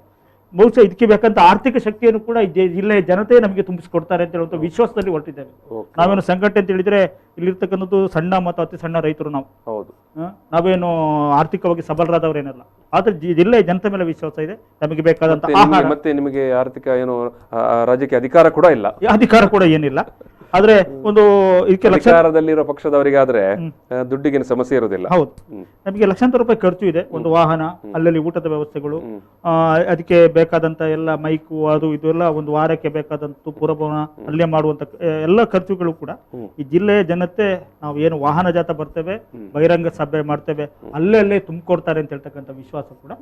ಬಹುಶಃ ಇದಕ್ಕೆ ಬೇಕಂತ ಆರ್ಥಿಕ ಶಕ್ತಿಯನ್ನು ಕೂಡ ಜಿಲ್ಲೆಯ ಜನತೆ ನಮಗೆ ತುಂಬಿಸಿಕೊಡ್ತಾರೆ ಅಂತ ಹೇಳುವಂಥ ವಿಶ್ವಾಸದಲ್ಲಿ ಹೊರಟಿದ್ದೇವೆ. ನಾವೇನು ಸಂಘಟನೆ ಅಂತ ಹೇಳಿದ್ರೆ ಇಲ್ಲಿರ್ತಕ್ಕಂಥದ್ದು ಸಣ್ಣ ಮತ್ತು ಅತಿ ಸಣ್ಣ ರೈತರು ನಾವು. ನಾವೇನು ಆರ್ಥಿಕವಾಗಿ ಸಬಲರಾದವರೇನಲ್ಲ. ಆದ್ರೆ ಜಿಲ್ಲೆಯ ಜನತೆ ಮೇಲೆ ವಿಶ್ವಾಸ ಇದೆ. ನಮಗೆ ಬೇಕಾದಂತ ಮತ್ತೆ ನಿಮಗೆ ಆರ್ಥಿಕ ಏನು ರಾಜ್ಯಕ್ಕೆ ಅಧಿಕಾರ ಕೂಡ ಇಲ್ಲ, ಅಧಿಕಾರ ಕೂಡ ಏನಿಲ್ಲ. ಆದ್ರೆ ಒಂದು ಅಧಿಕಾರದಲ್ಲಿರೋ ಪಕ್ಷದವರಿಗಾದ್ರೆ ದುಡ್ಡಿಗೆ ಸಮಸ್ಯೆ ಇರೋದಿಲ್ಲ. ಹೌದು, ನಮಗೆ ಲಕ್ಷಾಂತರ ರೂಪಾಯಿ ಖರ್ಚು ಇದೆ. ಒಂದು ವಾಹನ, ಅಲ್ಲಲ್ಲಿ ಊಟದ ವ್ಯವಸ್ಥೆಗಳು, ಅದಕ್ಕೆ ಬೇಕಾದಂತ ಎಲ್ಲ ಮೈಕು ಅದು ಇದು ಎಲ್ಲ, ಒಂದು ವಾರಕ್ಕೆ ಬೇಕಾದಂತ ಪುರಭವನ ಅಲ್ಲೇ ಮಾಡುವಂತ ಎಲ್ಲ ಖರ್ಚುಗಳು ಕೂಡ ಈ ಜಿಲ್ಲೆಯ ಜನತೆ ನಾವು ಏನು ವಾಹನ ಜಾತ ಬರ್ತೇವೆ, ಬಹಿರಂಗ ಸಭೆ ಮಾಡ್ತೇವೆ, ಅಲ್ಲೇ ತುಂಬಿಕೊಡ್ತಾರೆ ಅಂತ ಹೇಳ್ತಕ್ಕಂಥ ವಿಶ್ವಾಸ ಕೂಡ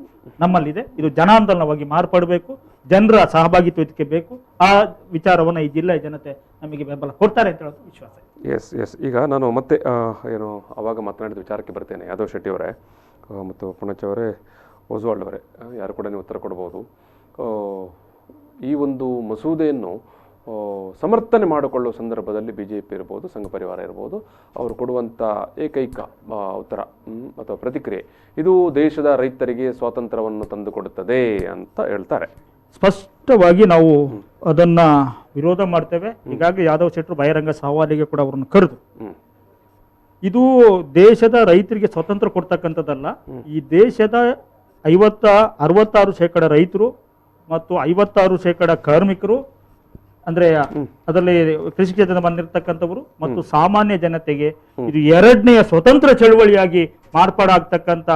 ನಮ್ಮಲ್ಲಿದೆ. ಇದು ಜನಾಂದೋಲನವಾಗಿ ಮಾರ್ಪಡಬೇಕು, ಜನರ ಸಹಭಾಗಿತ್ವ ಇದಕ್ಕೆ ಬೇಕು. ಆ ವಿಚಾರವನ್ನು ಈ ಜಿಲ್ಲೆಯ ಜನತೆ ನಮಗೆ ಬೆಂಬಲ ಕೊಡ್ತಾರೆ ಅಂತ ಹೇಳೋದು ವಿಶ್ವಾಸ. ಎಸ್ ಈಗ ನಾನು ಮತ್ತೆ ಏನು ಅವಾಗ ಮಾತನಾಡಿದ ವಿಚಾರಕ್ಕೆ ಬರ್ತೇನೆ. ಯಾದವ್ ಶೆಟ್ಟಿ ಅವರೇ ಮತ್ತು ಪುಣಚ್ ಅವರೇ, ಓಸ್ವಾಲ್ಡ್ ಅವರೇ, ಯಾರು ಕೂಡ ನೀವು ಉತ್ತರ ಕೊಡ್ಬೋದು. ಈ ಒಂದು ಮಸೂದೆಯನ್ನು ಸಮರ್ಥನೆ ಮಾಡಿಕೊಳ್ಳುವ ಸಂದರ್ಭದಲ್ಲಿ BJP ಇರ್ಬೋದು, ಸಂಘ ಪರಿವಾರ ಇರ್ಬೋದು, ಅವರು ಕೊಡುವಂಥ ಏಕೈಕ ಉತ್ತರ ಅಥವಾ ಪ್ರತಿಕ್ರಿಯೆ ಇದು ದೇಶದ ರೈತರಿಗೆ ಸ್ವಾತಂತ್ರ್ಯವನ್ನು ತಂದುಕೊಡುತ್ತದೆ ಅಂತ ಹೇಳ್ತಾರೆ. ಸ್ಪಷ್ಟವಾಗಿ ನಾವು ಅದನ್ನ ವಿರೋಧ ಮಾಡ್ತೇವೆ. ಈಗಾಗಲೇ ಯಾದವ್ ಶೆಟ್ಟರು ಬಹಿರಂಗ ಸವಾಲಿಗೆ ಕೂಡ ಅವರನ್ನು ಕರೆದು, ಇದು ದೇಶದ ರೈತರಿಗೆ ಸ್ವತಂತ್ರ ಕೊಡ್ತಕ್ಕಂಥದ್ದಲ್ಲ. ಈ ದೇಶದ 66% ರೈತರು ಮತ್ತು 56% ಕಾರ್ಮಿಕರು, ಅಂದ್ರೆ ಅದರಲ್ಲಿ ಕೃಷಿ ಕ್ಷೇತ್ರದ ಬಂದಿರತಕ್ಕಂಥವರು ಮತ್ತು ಸಾಮಾನ್ಯ ಜನತೆಗೆ ಇದು ಎರಡನೆಯ ಸ್ವತಂತ್ರ ಚಳುವಳಿಯಾಗಿ ಮಾರ್ಪಾಡಾಗ್ತಕ್ಕಂಥ,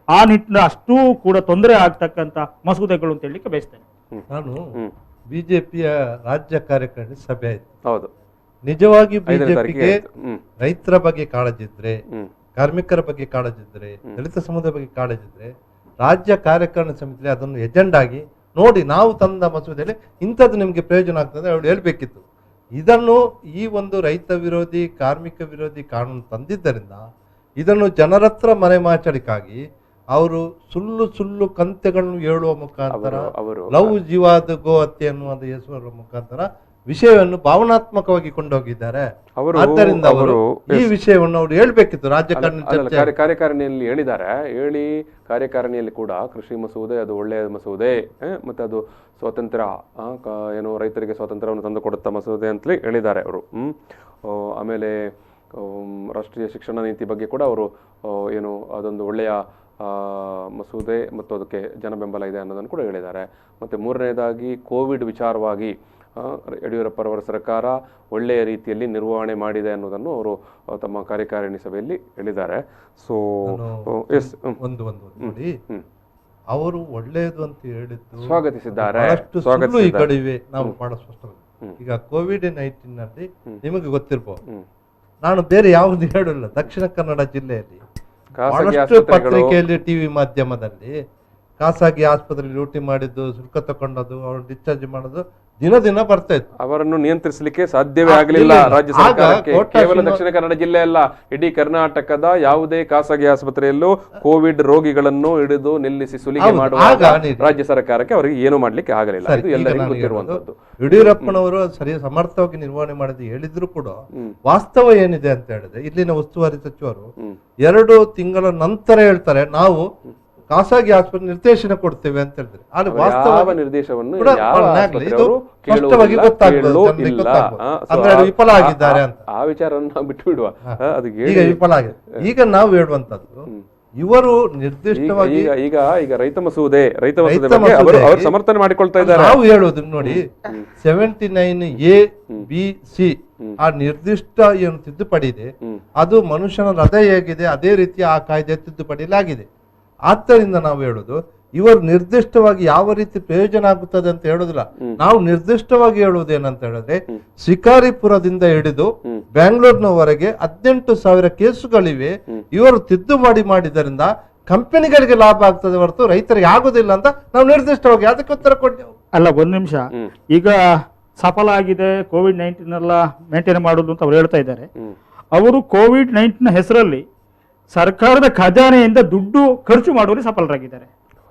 ಆ ನಿಟ್ಟಿನ ಅಷ್ಟೂ ಕೂಡ ತೊಂದರೆ ಆಗ್ತಕ್ಕಂಥ ಮಸೂದೆಗಳು ಅಂತ ಹೇಳಲಿಕ್ಕೆ ಬಯಸ್ತೇನೆ. ನಾನು ಬಿಜೆಪಿಯ ರಾಜ್ಯ ಕಾರ್ಯಕಾರಿಣಿ ಸಭೆ ಆಯ್ತು. ಹೌದು, ನಿಜವಾಗಿ ಬಿಜೆಪಿಗೆ ರೈತರ ಬಗ್ಗೆ ಕಾಳಜಿ ಇದ್ರೆ, ಕಾರ್ಮಿಕರ ಬಗ್ಗೆ ಕಾಳಜಿ ಇದ್ರೆ, ದಲಿತ ಸಮುದಾಯ ಬಗ್ಗೆ ಕಾಳಜಿ ಇದ್ರೆ, ರಾಜ್ಯ ಕಾರ್ಯಕಾರಿಣಿ ಸಮಿತಿಯಲ್ಲಿ ಅದನ್ನು ಎಜೆಂಡಾಗಿ ನೋಡಿ ನಾವು ತಂದ ಮಸೂದೆಯಲ್ಲಿ ಇಂಥದ್ದು ನಿಮಗೆ ಪ್ರಯೋಜನ ಆಗ್ತದೆ ಅವಳು ಹೇಳ್ಬೇಕಿತ್ತು. ಇದನ್ನು ಈ ಒಂದು ರೈತ ವಿರೋಧಿ ಕಾರ್ಮಿಕ ವಿರೋಧಿ ಕಾನೂನು ತಂದಿದ್ದರಿಂದ ಇದನ್ನು ಜನರ ಹತ್ರ ಮರೆಮಾಚಲಿಕ್ಕಾಗಿ ಅವರು ಸುಳ್ಳು ಕಂತೆಗಳನ್ನು ಹೇಳುವ ಮುಖಾಂತರ, ಲವ್ ಜೀವಾದ ಗೋ ಹತ್ಯೆ ಅನ್ನುವಂಥ ಹೆಸರು ಮುಖಾಂತರ ವಿಷಯವನ್ನು ಭಾವನಾತ್ಮಕವಾಗಿ ಕೊಂಡೋಗಿದ್ದಾರೆ. ಆದ್ದರಿಂದ ಅವರು ಈ ವಿಷಯವನ್ನು ಅವರು ಹೇಳ್ಬೇಕಿತ್ತು ರಾಜ್ಯ ಕಾರ್ಯಕಾರಿಣಿಯಲ್ಲಿ ಹೇಳಿದ್ದಾರೆ. ಹೇಳಿ ಕಾರ್ಯಕಾರಿಣಿಯಲ್ಲಿ ಕೂಡ ಕೃಷಿ ಮಸೂದೆ ಅದು ಒಳ್ಳೆಯ ಮಸೂದೆ, ಮತ್ತೆ ಅದು ಸ್ವಾತಂತ್ರ್ಯ ಏನು ರೈತರಿಗೆ ಸ್ವಾತಂತ್ರ್ಯವನ್ನು ತಂದು ಕೊಡುತ್ತಾ ಮಸೂದೆ ಅಂತಲೇ ಹೇಳಿದ್ದಾರೆ ಅವರು. ಆಮೇಲೆ ರಾಷ್ಟ್ರೀಯ ಶಿಕ್ಷಣ ನೀತಿ ಬಗ್ಗೆ ಕೂಡ ಅವರು ಏನು ಅದೊಂದು ಒಳ್ಳೆಯ ಮಸೂದೆ ಮತ್ತು ಅದಕ್ಕೆ ಜನ ಬೆಂಬಲ ಇದೆ ಅನ್ನೋದನ್ನು ಕೂಡ ಹೇಳಿದ್ದಾರೆ. ಮತ್ತು ಮೂರನೇದಾಗಿ ಕೋವಿಡ್ ವಿಚಾರವಾಗಿ ಯಡಿಯೂರಪ್ಪರವರ ಸರ್ಕಾರ ಒಳ್ಳೆಯ ರೀತಿಯಲ್ಲಿ ನಿರ್ವಹಣೆ ಮಾಡಿದೆ ಅನ್ನೋದನ್ನು ಅವರು ತಮ್ಮ ಕಾರ್ಯಕಾರಿಣಿ ಸಭೆಯಲ್ಲಿ ಹೇಳಿದ್ದಾರೆ. ಸೊ ನೋಡಿ, ಅವರು ಒಳ್ಳೆಯದು ಅಂತ ಹೇಳಿದ್ದು ಸ್ವಾಗತಿಸಿದ್ದಾರೆ. ಈ ಕಡಿವೆ ನಾವು ಬಹಳ ಸ್ಪಷ್ಟ. ಈಗ COVID-19 ನಲ್ಲಿ ನಿಮಗೆ ಗೊತ್ತಿರಬಹುದು, ನಾನು ಬೇರೆ ಯಾವುದು ಹೇಳಲ್ಲ, ದಕ್ಷಿಣ ಕನ್ನಡ ಜಿಲ್ಲೆಯಲ್ಲಿ ಬಹಳಷ್ಟು ಪತ್ರಿಕೆಯಲ್ಲಿ, ಟಿವಿ ಮಾಧ್ಯಮದಲ್ಲಿ ಖಾಸಗಿ ಆಸ್ಪತ್ರೆಯಲ್ಲಿ ಡ್ಯೂಟಿ ಮಾಡಿದ್ದು, ಶುಲ್ಕ ತಗೊಂಡದ್ದು, ಅವರು ಡಿಸ್ಚಾರ್ಜ್ ಮಾಡೋದು ದಿನ ಬರ್ತಾ ಇತ್ತು. ಅವರನ್ನು ನಿಯಂತ್ರಿಸಲಿಕ್ಕೆ ಸಾಧ್ಯವೇ ಆಗಲಿಲ್ಲ ರಾಜ್ಯ ಸರ್ಕಾರಕ್ಕೆ. ಕೇವಲ ದಕ್ಷಿಣ ಕನ್ನಡ ಜಿಲ್ಲೆ ಅಲ್ಲ, ಇಡೀ ಕರ್ನಾಟಕದ ಯಾವುದೇ ಖಾಸಗಿ ಆಸ್ಪತ್ರೆಯಲ್ಲೂ ಕೋವಿಡ್ ರೋಗಿಗಳನ್ನು ಹಿಡಿದು ನಿಲ್ಲಿಸಿ ಸುಲಿಗೆ ಮಾಡುವ ರಾಜ್ಯ ಸರ್ಕಾರಕ್ಕೆ ಅವರಿಗೆ ಏನು ಮಾಡ್ಲಿಕ್ಕೆ ಆಗಲಿಲ್ಲ. ಇದು ಎಲ್ಲರಿಗೂ ಗೊತ್ತಿರುವಂತದ್ದು. ಯಡಿಯೂರಪ್ಪನವರು ಸರಿ ಸಮರ್ಥವಾಗಿ ನಿರ್ವಹಣೆ ಮಾಡಿದ್ದು ಹೇಳಿದ್ರು ಕೂಡ ವಾಸ್ತವ ಏನಿದೆ ಅಂತ ಹೇಳಿದ್ರೆ, ಇಲ್ಲಿನ ಉಸ್ತುವಾರಿ ಸಚಿವರು 2 ತಿಂಗಳ ನಂತರ ಹೇಳ್ತಾರೆ ನಾವು ಖಾಸಗಿ ಆಸ್ಪತ್ರೆ ನಿರ್ದೇಶನ ಕೊಡ್ತೇವೆ ಅಂತ ಹೇಳಿದ್ರೆ, ಯಾವ ನಿರ್ದೇಶನವನ್ನು ವಿಫಲ ಆಗಿದ್ದಾರೆ ಅಂತ ಆ ವಿಚಾರವನ್ನು ಬಿಟ್ಟು ಬಿಡುವ. ಈಗ ವಿಫಲ ಆಗಿದೆ. ಈಗ ನಾವು ಹೇಳುವಂತದ್ದು, ಇವರು ನಿರ್ದಿಷ್ಟವಾಗಿ ಈಗ ರೈತ ಮಸೂದೆ ಅವರು ಸಮರ್ಥನೆ ಮಾಡಿಕೊಳ್ತಾ ಇದ್ದಾರೆ. ನಾವು ಹೇಳೋದು ನೋಡಿ, 79A-B-C ಆ ನಿರ್ದಿಷ್ಟ ಏನು ತಿದ್ದುಪಡಿ ಇದೆ, ಅದು ಮನುಷ್ಯನ ಹೃದಯ ಹೇಗಿದೆ ಅದೇ ರೀತಿ ಆ ಕಾಯ್ದೆ ತಿದ್ದುಪಡಿಲಾಗಿದೆ. ಆದ್ದರಿಂದ ನಾವು ಹೇಳೋದು, ಇವರು ನಿರ್ದಿಷ್ಟವಾಗಿ ಯಾವ ರೀತಿ ಪ್ರಯೋಜನ ಆಗುತ್ತದೆ ಅಂತ ಹೇಳೋದಿಲ್ಲ. ನಾವು ನಿರ್ದಿಷ್ಟವಾಗಿ ಹೇಳುವುದು ಏನಂತ ಹೇಳಿದ್ರೆ, ಶಿಕಾರಿಪುರದಿಂದ ಹಿಡಿದು ಬೆಂಗಳೂರಿನವರೆಗೆ 18,000 ಕೇಸುಗಳಿವೆ. ಇವರು ತಿದ್ದುಪಡಿ ಮಾಡಿದ್ದರಿಂದ ಕಂಪನಿಗಳಿಗೆ ಲಾಭ ಆಗ್ತದೆ ಹೊರತು ರೈತರಿಗೆ ಆಗುದಿಲ್ಲ ಅಂತ ನಾವು ನಿರ್ದಿಷ್ಟವಾಗಿ ಅದಕ್ಕೆ ಉತ್ತರ ಕೊಟ್ಟೆವು. ಅಲ್ಲ, ಒಂದು ನಿಮಿಷ. ಈಗ ಸಫಲ ಆಗಿದೆ ಕೋವಿಡ್-19 ಎಲ್ಲ ಮೇಂಟೈನ್ ಮಾಡೋದು ಅಂತ ಅವ್ರು ಹೇಳ್ತಾ ಇದ್ದಾರೆ. ಅವರು ಕೋವಿಡ್-19 ಹೆಸರಲ್ಲಿ ಸರ್ಕಾರದ ಖಜಾನೆಯಿಂದ ದುಡ್ಡು ಖರ್ಚು ಮಾಡುವಲ್ಲಿ ಸಫಲರಾಗಿದ್ದಾರೆ.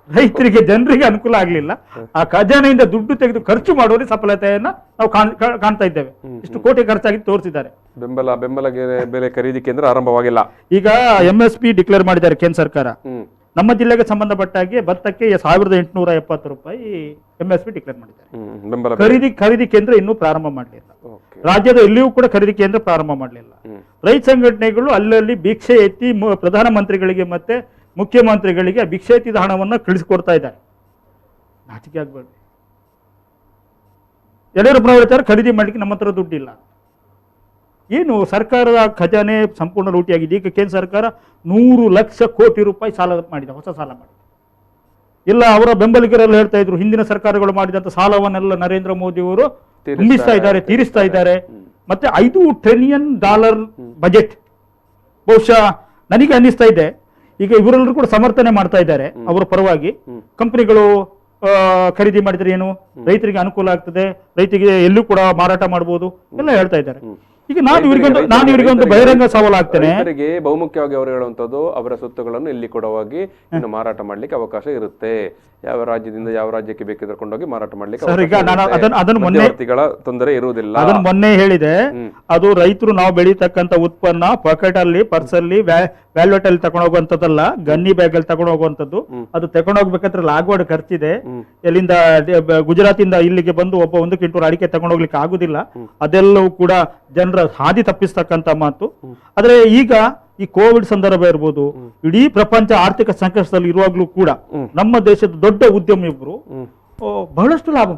ರೈತರಿಗೆ, ಜನರಿಗೆ ಅನುಕೂಲ ಆಗಲಿಲ್ಲ. ಆ ಖಜಾನೆಯಿಂದ ದುಡ್ಡು ತೆಗೆದು ಖರ್ಚು ಮಾಡುವಲ್ಲಿ ಸಫಲತೆಯನ್ನ ನಾವು ಕಾಣ್ತಾ ಇದ್ದೇವೆ. ಇಷ್ಟು ಕೋಟಿ ಖರ್ಚಾಗಿ ತೋರಿಸಿದ್ದಾರೆ. ಬೆಂಬಲ ಬೆಲೆ ಖರೀದಿ ಕೇಂದ್ರ ಆರಂಭವಾಗಿಲ್ಲ. ಈಗ MSP ಡಿಕ್ಲೇರ್ ಮಾಡಿದ್ದಾರೆ ಕೇಂದ್ರ ಸರ್ಕಾರ. ನಮ್ಮ ಜಿಲ್ಲೆಗೆ ಸಂಬಂಧಪಟ್ಟ ಹಾಗೆ ಭತ್ತಕ್ಕೆ 1870 ರೂಪಾಯಿ MSP ಡಿಕ್ಲೇರ್ ಮಾಡಿದ್ದಾರೆ. ಖರೀದಿ ಕೇಂದ್ರ ಇನ್ನೂ ಪ್ರಾರಂಭ ಮಾಡಲಿಲ್ಲ. ರಾಜ್ಯದ ಎಲ್ಲಿಯೂ ಕೂಡ ಖರೀದಿ ಕೇಂದ್ರ ಪ್ರಾರಂಭ ಮಾಡಲಿಲ್ಲ. ರೈತ ಸಂಘಟನೆಗಳು ಅಲ್ಲಲ್ಲಿ ಭಿಕ್ಷೆ ಎತ್ತಿ ಪ್ರಧಾನಮಂತ್ರಿಗಳಿಗೆ ಮತ್ತೆ ಮುಖ್ಯಮಂತ್ರಿಗಳಿಗೆ ಭಿಕ್ಷೆ ಎತ್ತಿದ ಹಣವನ್ನು ಕಳಿಸಿಕೊಡ್ತಾ ಇದ್ದಾರೆ. ನಾಚಿಕೆ ಆಗ್ಬೇಡ್ರಿ. ಯಡಿಯೂರಪ್ಪನವರು ಹೇಳ್ತಾರೆ ಖರೀದಿ ಮಾಡ್ಲಿಕ್ಕೆ ನಮ್ಮ ಹತ್ರ ದುಡ್ಡಿಲ್ಲ. ಏನು ಸರ್ಕಾರದ ಖಜಾನೆ ಸಂಪೂರ್ಣ ಲೂಟಿಯಾಗಿದೆ. ಈಗ ಕೇಂದ್ರ ಸರ್ಕಾರ 100 ಲಕ್ಷ ಕೋಟಿ ರೂಪಾಯಿ ಸಾಲ ಮಾಡಿದೆ, ಹೊಸ ಸಾಲ ಮಾಡಿದೆ. ಇಲ್ಲ, ಅವರ ಬೆಂಬಲಿಗರೆಲ್ಲ ಹೇಳ್ತಾ ಇದ್ರು ಹಿಂದಿನ ಸರ್ಕಾರಗಳು ಮಾಡಿದಂತ ಸಾಲವನ್ನೆಲ್ಲ ನರೇಂದ್ರ ಮೋದಿ ಅವರು ತೀರಿಸ್ತಾ ಇದ್ದಾರೆ. ಮತ್ತೆ $5 ಟ್ರಿಲಿಯನ್ ಬಜೆಟ್. ಬಹುಶಃ ನನಗೆ ಅನ್ನಿಸ್ತಾ ಇದೆ ಈಗ ಇವರೆಲ್ಲರೂ ಕೂಡ ಸಮರ್ಥನೆ ಮಾಡ್ತಾ ಇದ್ದಾರೆ ಅವರ ಪರವಾಗಿ. ಕಂಪನಿಗಳು ಖರೀದಿ ಮಾಡಿದ್ರೆ ಏನು ರೈತರಿಗೆ ಅನುಕೂಲ ಆಗ್ತದೆ, ರೈತರಿಗೆ ಎಲ್ಲೂ ಕೂಡ ಮಾರಾಟ ಮಾಡಬಹುದು ಎಲ್ಲ ಹೇಳ್ತಾ ಇದ್ದಾರೆ. ಈಗ ನಾನು ಇವರಿಗೆ ಒಂದು ಬಹಿರಂಗ ಸವಾಲು ಆಗ್ತೇನೆ. ಬಹುಮುಖ್ಯವಾಗಿ ಅವರು ಹೇಳುವಂತದ್ದು ಅವರ ಸ್ವತ್ತುಗಳನ್ನು ಇಲ್ಲಿ ಕೂಡ ಹೋಗಿ ಇನ್ನು ಮಾರಾಟ ಮಾಡ್ಲಿಕ್ಕೆ ಅವಕಾಶ ಇರುತ್ತೆ. ಯಾವ ರಾಜ್ಯದಿಂದ ಯಾವ ರಾಜ್ಯಕ್ಕೆ ಬೇಕಿದ್ರೆ ಕೊಂಡೋಗಿ ಮಾರಾಟ ಮಾಡ್ಲಿಕ್ಕೆ ತೊಂದರೆ ಇರುವುದಿಲ್ಲ. ಅದನ್ನು ಮೊನ್ನೆ ಹೇಳಿದೆ. ಅದು ರೈತರು ನಾವು ಬೆಳೀತಕ್ಕಂತ ಉತ್ಪನ್ನ ಪಾಕೆಟ್ ಅಲ್ಲಿ, ಪರ್ಸ್ ಅಲ್ಲಿ, ವ್ಯಾಲ್ಯೂಟ್ ಅಲ್ಲಿ ತಗೊಂಡು ಹೋಗುವಂತದ್ದಲ್ಲ, ಗನ್ನಿ ಬ್ಯಾಗ್ ಅಲ್ಲಿ ತಗೊಂಡು ಹೋಗುವಂತದ್ದು. ಅದು ತಗೊಂಡು ಹೋಗ್ಬೇಕಾದ್ರೆ ಲಾಗ್ವಾಡ್ ಖರ್ಚಿದೆ. ಎಲ್ಲಿಂದ ಗುಜರಾತ್ ಇಂದ ಇಲ್ಲಿಗೆ ಬಂದು ಒಬ್ಬ 1 ಕ್ವಿಂಟಲ್ ಅಡಿಕೆ ತಗೊಂಡು ಹೋಗ್ಲಿಕ್ಕೆ ಆಗುದಿಲ್ಲ. ಅದೆಲ್ಲವೂ ಕೂಡ ಜನರ ಹಾದಿ ತಪ್ಪಿಸ್ತಕ್ಕಂತ ಮಾತು. ಆದ್ರೆ ಈಗ ಈ ಕೋವಿಡ್ ಸಂದರ್ಭ ಇರ್ಬೋದು, ಇಡೀ ಪ್ರಪಂಚ ಆರ್ಥಿಕ ಸಂಕಷ್ಟದಲ್ಲಿ ಇರುವಾಗ್ಲೂ ಕೂಡ ನಮ್ಮ ದೇಶದ ದೊಡ್ಡ ಉದ್ಯಮಿಯೊಬ್ಬರು ಬಹಳಷ್ಟು ಲಾಭ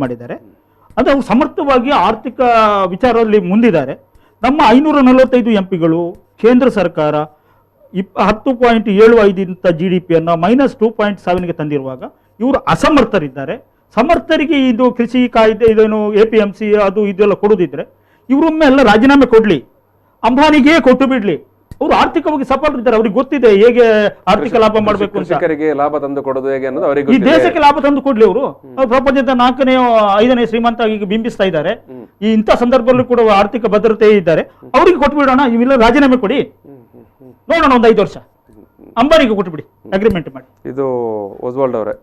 ಮಾಡಿದ್ದಾರೆ. ಅಂದ್ರೆ ಅವರು ಸಮರ್ಥವಾಗಿ ಆರ್ಥಿಕ ವಿಚಾರದಲ್ಲಿ ಮುಂದಿದ್ದಾರೆ. ನಮ್ಮ 545 MP ಕೇಂದ್ರ ಸರ್ಕಾರ 10.75 GDP-ಯನ್ನು -2.7ಗೆ ತಂದಿರುವಾಗ ಇವರು ಅಸಮರ್ಥರಿದ್ದಾರೆ. ಸಮರ್ಥರಿಗೆ ಇದು ಕೃಷಿ ಕಾಯ್ದೆ, ಇದೇನು APMC ಅದು ಇದೆಲ್ಲ ಕೊಡುದಿದ್ರೆ ಇವರೊಮ್ಮೆ ಎಲ್ಲ ರಾಜೀನಾಮೆ ಕೊಡ್ಲಿ, ಅಂಬಾನಿಗೆ ಕೊಟ್ಟು ಬಿಡ್ಲಿ. ಅವರು ಆರ್ಥಿಕವಾಗಿ ಸಫಲರಿದ್ದಾರೆ, ಅವ್ರಿಗೆ ಗೊತ್ತಿದೆ ಹೇಗೆ ಆರ್ಥಿಕ ಲಾಭ ಮಾಡಬೇಕು ಅಂತ. ಲಾಭ ತಂದು ಕೊಡೋದು ಹೇಗೆ ಅನ್ನೋದು ಅವರಿಗೆ, ಈ ದೇಶಕ್ಕೆ ಲಾಭ ತಂದು ಕೊಡ್ಲಿ. ಅವರು ಪ್ರಪಂಚದ 4ನೇ 5ನೇ ಶ್ರೀಮಂತ ಈಗ ಬಿಂಬಿಸ್ತಾ ಇದ್ದಾರೆ. ಈ ಇಂಥ ಸಂದರ್ಭದಲ್ಲೂ ಕೂಡ ಆರ್ಥಿಕ ಭದ್ರತೆ ಇದ್ದಾರೆ. ಅವರಿಗೆ ಕೊಟ್ಟು ಬಿಡೋಣ, ಇವೆಲ್ಲ ರಾಜೀನಾಮೆ ಕೊಡಿ, ನೋಡೋಣ ಒಂದು 5 ವರ್ಷ ಅಂಬಾನಿಗೆ ಕೊಟ್ಟು ಬಿಡಿ, ಅಗ್ರಿಮೆಂಟ್ ಮಾಡಿ. ಇದು ಒಸ್ವಾಲ್ಡ್ ಅವರೇ,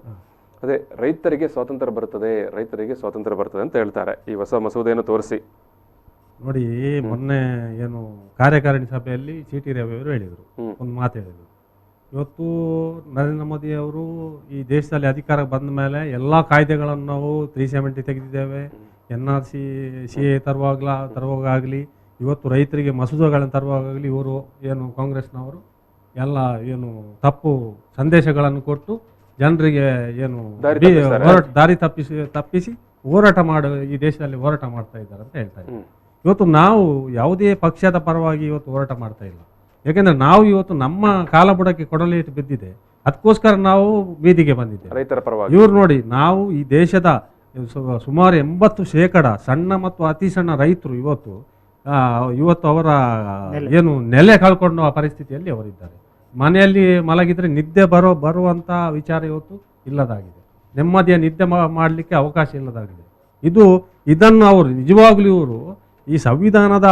ಅದೇ ರೈತರಿಗೆ ಸ್ವಾತಂತ್ರ್ಯ ಬರ್ತದೆ ಅಂತ ಹೇಳ್ತಾರೆ ಈ ಹೊಸ ಮಸೂದೆಯನ್ನು ತೋರಿಸಿ. ನೋಡಿ, ಮೊನ್ನೆ ಏನು ಕಾರ್ಯಕಾರಿಣಿ ಸಭೆಯಲ್ಲಿ CT ರವಿ ಅವರು ಹೇಳಿದರು, ಒಂದು ಮಾತು ಹೇಳಿದರು. ಇವತ್ತು ನರೇಂದ್ರ ಮೋದಿ ಅವರು ಈ ದೇಶದಲ್ಲಿ ಅಧಿಕಾರಕ್ಕೆ ಬಂದ ಮೇಲೆ ಎಲ್ಲ ಕಾಯ್ದೆಗಳನ್ನು ನಾವು 370 ತೆಗೆದಿದ್ದೇವೆ. NRC CA ತರುವಾಗಲಿ ಇವತ್ತು ರೈತರಿಗೆ ಮಸೂದೆಗಳನ್ನು ತರುವಾಗಲಿ ಇವರು ಏನು ಕಾಂಗ್ರೆಸ್ನವರು ಎಲ್ಲ ಏನು ತಪ್ಪು ಸಂದೇಶಗಳನ್ನು ಕೊಟ್ಟು ಜನರಿಗೆ ಏನು ದಾರಿ ತಪ್ಪಿಸಿ ಹೋರಾಟ ಈ ದೇಶದಲ್ಲಿ ಹೋರಾಟ ಮಾಡ್ತಾ ಇದ್ದಾರೆ ಅಂತ ಹೇಳ್ತಾ ಇದ್ದಾರೆ. ಇವತ್ತು ನಾವು ಯಾವುದೇ ಪಕ್ಷದ ಪರವಾಗಿ ಇವತ್ತು ಹೋರಾಟ ಮಾಡ್ತಾ ಇಲ್ಲ. ಯಾಕೆಂದ್ರೆ ನಾವು ಇವತ್ತು ನಮ್ಮ ಕಾಲಬುಡಕ್ಕೆ ಕೊಡಲೇಟು ಬಿದ್ದಿದೆ, ಅದಕ್ಕೋಸ್ಕರ ನಾವು ಬೀದಿಗೆ ಬಂದಿದ್ದೇವೆ ರೈತರ ಪರವಾಗಿ. ಇವ್ರು ನೋಡಿ, ನಾವು ಈ ದೇಶದ ಸುಮಾರು 80% ಸಣ್ಣ ಮತ್ತು ಅತಿ ಸಣ್ಣ ರೈತರು ಇವತ್ತು ಅವರ ಏನು ನೆಲೆ ಕಳ್ಕೊಳ್ಳುವ ಪರಿಸ್ಥಿತಿಯಲ್ಲಿ ಅವರಿದ್ದಾರೆ. ಮನೆಯಲ್ಲಿ ಮಲಗಿದ್ರೆ ನಿದ್ದೆ ಬರುವಂತ ವಿಚಾರ ಇವತ್ತು ಇಲ್ಲದಾಗಿದೆ. ನೆಮ್ಮದಿಯ ನಿದ್ದೆ ಮಾಡಲಿಕ್ಕೆ ಅವಕಾಶ ಇಲ್ಲದಾಗಿದೆ. ಇದನ್ನು ಅವರು ನಿಜವಾಗ್ಲೂ ಇವರು ಈ ಸಂವಿಧಾನದ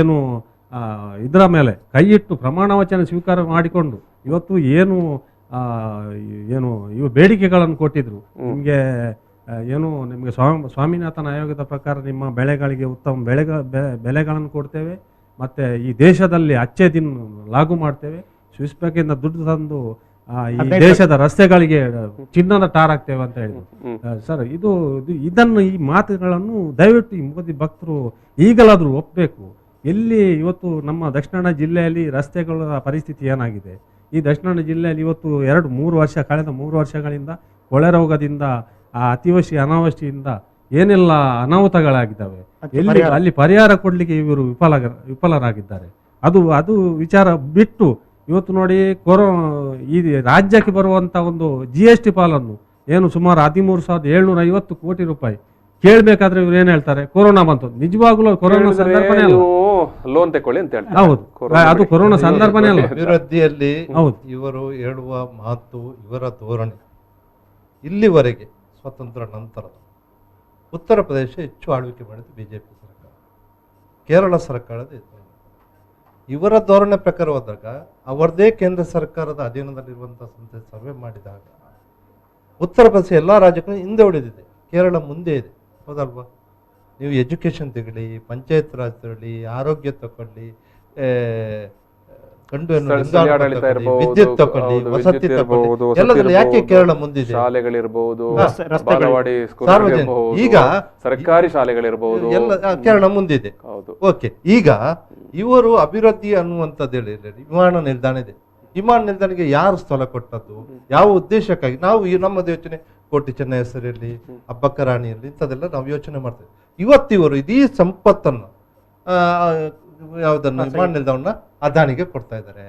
ಏನು ಇದರ ಮೇಲೆ ಕೈ ಇಟ್ಟು ಪ್ರಮಾಣ ವಚನ ಸ್ವೀಕಾರ ಮಾಡಿಕೊಂಡು ಇವತ್ತು ಏನು ಇವು ಬೇಡಿಕೆಗಳನ್ನು ಕೊಟ್ಟಿದ್ರು, ನಿಮಗೆ ಸ್ವಾಮಿನಾಥನ್ ಆಯೋಗದ ಪ್ರಕಾರ ನಿಮ್ಮ ಬೆಳೆಗಳಿಗೆ ಉತ್ತಮ ಬೆಲೆಗಳನ್ನು ಕೊಡ್ತೇವೆ, ಮತ್ತೆ ಈ ದೇಶದಲ್ಲಿ ಅಚ್ಚೆ ದಿನ ಲಾಗು ಮಾಡ್ತೇವೆ, ಸ್ವಿಸ್ ಬ್ಯಾಂಕಿಂದ ದುಡ್ಡು ತಂದು ಈ ದೇಶದ ರಸ್ತೆಗಳಿಗೆ ಚಿನ್ನದ ಟಾರ್ ಆಗ್ತೇವೆ ಅಂತ ಹೇಳಿದ್ರು. ಸರ್, ಇದನ್ನು ಈ ಮಾತುಗಳನ್ನು ದಯವಿಟ್ಟು ಈ ಮೋದಿ ಭಕ್ತರು ಈಗಲಾದರೂ ಒಪ್ಪಬೇಕು. ಎಲ್ಲಿ ಇವತ್ತು ನಮ್ಮ ದಕ್ಷಿಣ ಜಿಲ್ಲೆಯಲ್ಲಿ ರಸ್ತೆಗಳ ಪರಿಸ್ಥಿತಿ ಏನಾಗಿದೆ, ಈ ದಕ್ಷಿಣ ಜಿಲ್ಲೆಯಲ್ಲಿ ಇವತ್ತು ಕಳೆದ 3 ವರ್ಷಗಳಿಂದ ಕೊಳೆ ರೋಗದಿಂದ, ಅತಿವೃಷ್ಟಿ ಅನಾವೃಷ್ಟಿಯಿಂದ ಏನೆಲ್ಲ ಅನಾಹುತಗಳಾಗಿದ್ದಾವೆ, ಅಲ್ಲಿ ಪರಿಹಾರ ಕೊಡ್ಲಿಕ್ಕೆ ಇವರು ವಿಫಲರಾಗಿದ್ದಾರೆ. ಅದು ವಿಚಾರ ಬಿಟ್ಟು ಇವತ್ತು ನೋಡಿ, ಈ ರಾಜ್ಯಕ್ಕೆ ಬರುವಂತ ಒಂದು GST ಪಾಲನ್ನು ಏನು ಸುಮಾರು 13,750 ಕೋಟಿ ರೂಪಾಯಿ ಕೇಳಬೇಕಾದ್ರೆ ಇವ್ರು ಏನ್ ಹೇಳ್ತಾರೆ, ಕೊರೋನಾ ಬಂತು. ನಿಜವಾಗ್ಲೂ ಕೊರೋನಾ ಸಂದರ್ಭನೇ ಲೋನ್ ತಕೊಳ್ಳಿ ಅಂತ ಹೇಳ್ತಾರೆ. ಹೌದು, ಅದು ಕೊರೋನಾ ಸಂದರ್ಭನೇ ಅಲ್ಲ. ಅಭಿವೃದ್ಧಿಯಲ್ಲಿ ಹೌದು. ಇವರು ಹೇಳುವ ಮಾತು, ಇವರ ಧೋರಣೆ ಇಲ್ಲಿವರೆಗೆ ಸ್ವಾತಂತ್ರ್ಯ ನಂತರದ ಉತ್ತರ ಪ್ರದೇಶ ಹೆಚ್ಚು ಆಳ್ವಿಕೆ ಮಾಡಿದ್ದು ಬಿಜೆಪಿ ಸರ್ಕಾರ, ಕೇರಳ ಸರ್ಕಾರದ ಇವರ ಧೋರಣೆ ಪ್ರಕಾರ ಹೋದಾಗ ಅವರದೇ ಕೇಂದ್ರ ಸರ್ಕಾರದ ಅಧೀನದಲ್ಲಿರುವಂತಹ ಸಂಸ್ಥೆ ಸರ್ವೆ ಮಾಡಿದಾಗ ಉತ್ತರ ಪ್ರದೇಶ ಎಲ್ಲ ರಾಜ್ಯಗಳು ಹಿಂದೆ ಉಳಿದಿದೆ, ಕೇರಳ ಮುಂದೆ ಇದೆ. ಹೌದಲ್ವಾ? ನೀವು ಎಜುಕೇಶನ್ ತಗೊಳ್ಳಿ, ಪಂಚಾಯತ್ ರಾಜ್ ತಗೊಳ್ಳಿ, ಆರೋಗ್ಯ ತಗೊಳ್ಳಿ, ವಿದ್ಯುತ್ ತಗೊಳ್ಳಿ, ವಸತಿ ತಗೊಳ್ಳಿ, ಎಲ್ಲದರಲ್ಲಿ ಯಾಕೆ ಕೇರಳ ಮುಂದಿದೆ? ಶಾಲೆಗಳಿರ್ಬಹುದು, ಈಗ ಸರ್ಕಾರಿ ಶಾಲೆಗಳಿರ್ಬಹುದು, ಎಲ್ಲ ಕೇರಳ ಮುಂದಿದೆ. ಓಕೆ, ಈಗ ಇವರು ಅಭಿವೃದ್ಧಿ ಅನ್ನುವಂಥದ್ದು ಹೇಳಿದ್ರೆ ವಿಮಾನ ನಿಲ್ದಾಣ ಇದೆ. ವಿಮಾನ ನಿಲ್ದಾಣಕ್ಕೆ ಯಾರು ಸ್ಥಳ ಕೊಟ್ಟದ್ದು, ಯಾವ ಉದ್ದೇಶಕ್ಕಾಗಿ? ನಾವು ನಮ್ಮದು ಯೋಚನೆ ಕೋಟಿ ಚೆನ್ನೈ ಹೆಸರಲ್ಲಿ, ಅಬ್ಬಕ್ಕ ರಾಣಿಯಲ್ಲಿ ಇಂಥದ್ದೆಲ್ಲ ನಾವು ಯೋಚನೆ ಮಾಡ್ತೇವೆ. ಇವತ್ತಿವರು ಇಡೀ ಸಂಪತ್ತನ್ನು ಯಾವುದನ್ನು ವಿಮಾನ ನಿಲ್ದಾಣ ಅದಾನಿಗೆ ಕೊಡ್ತಾ ಇದ್ದಾರೆ.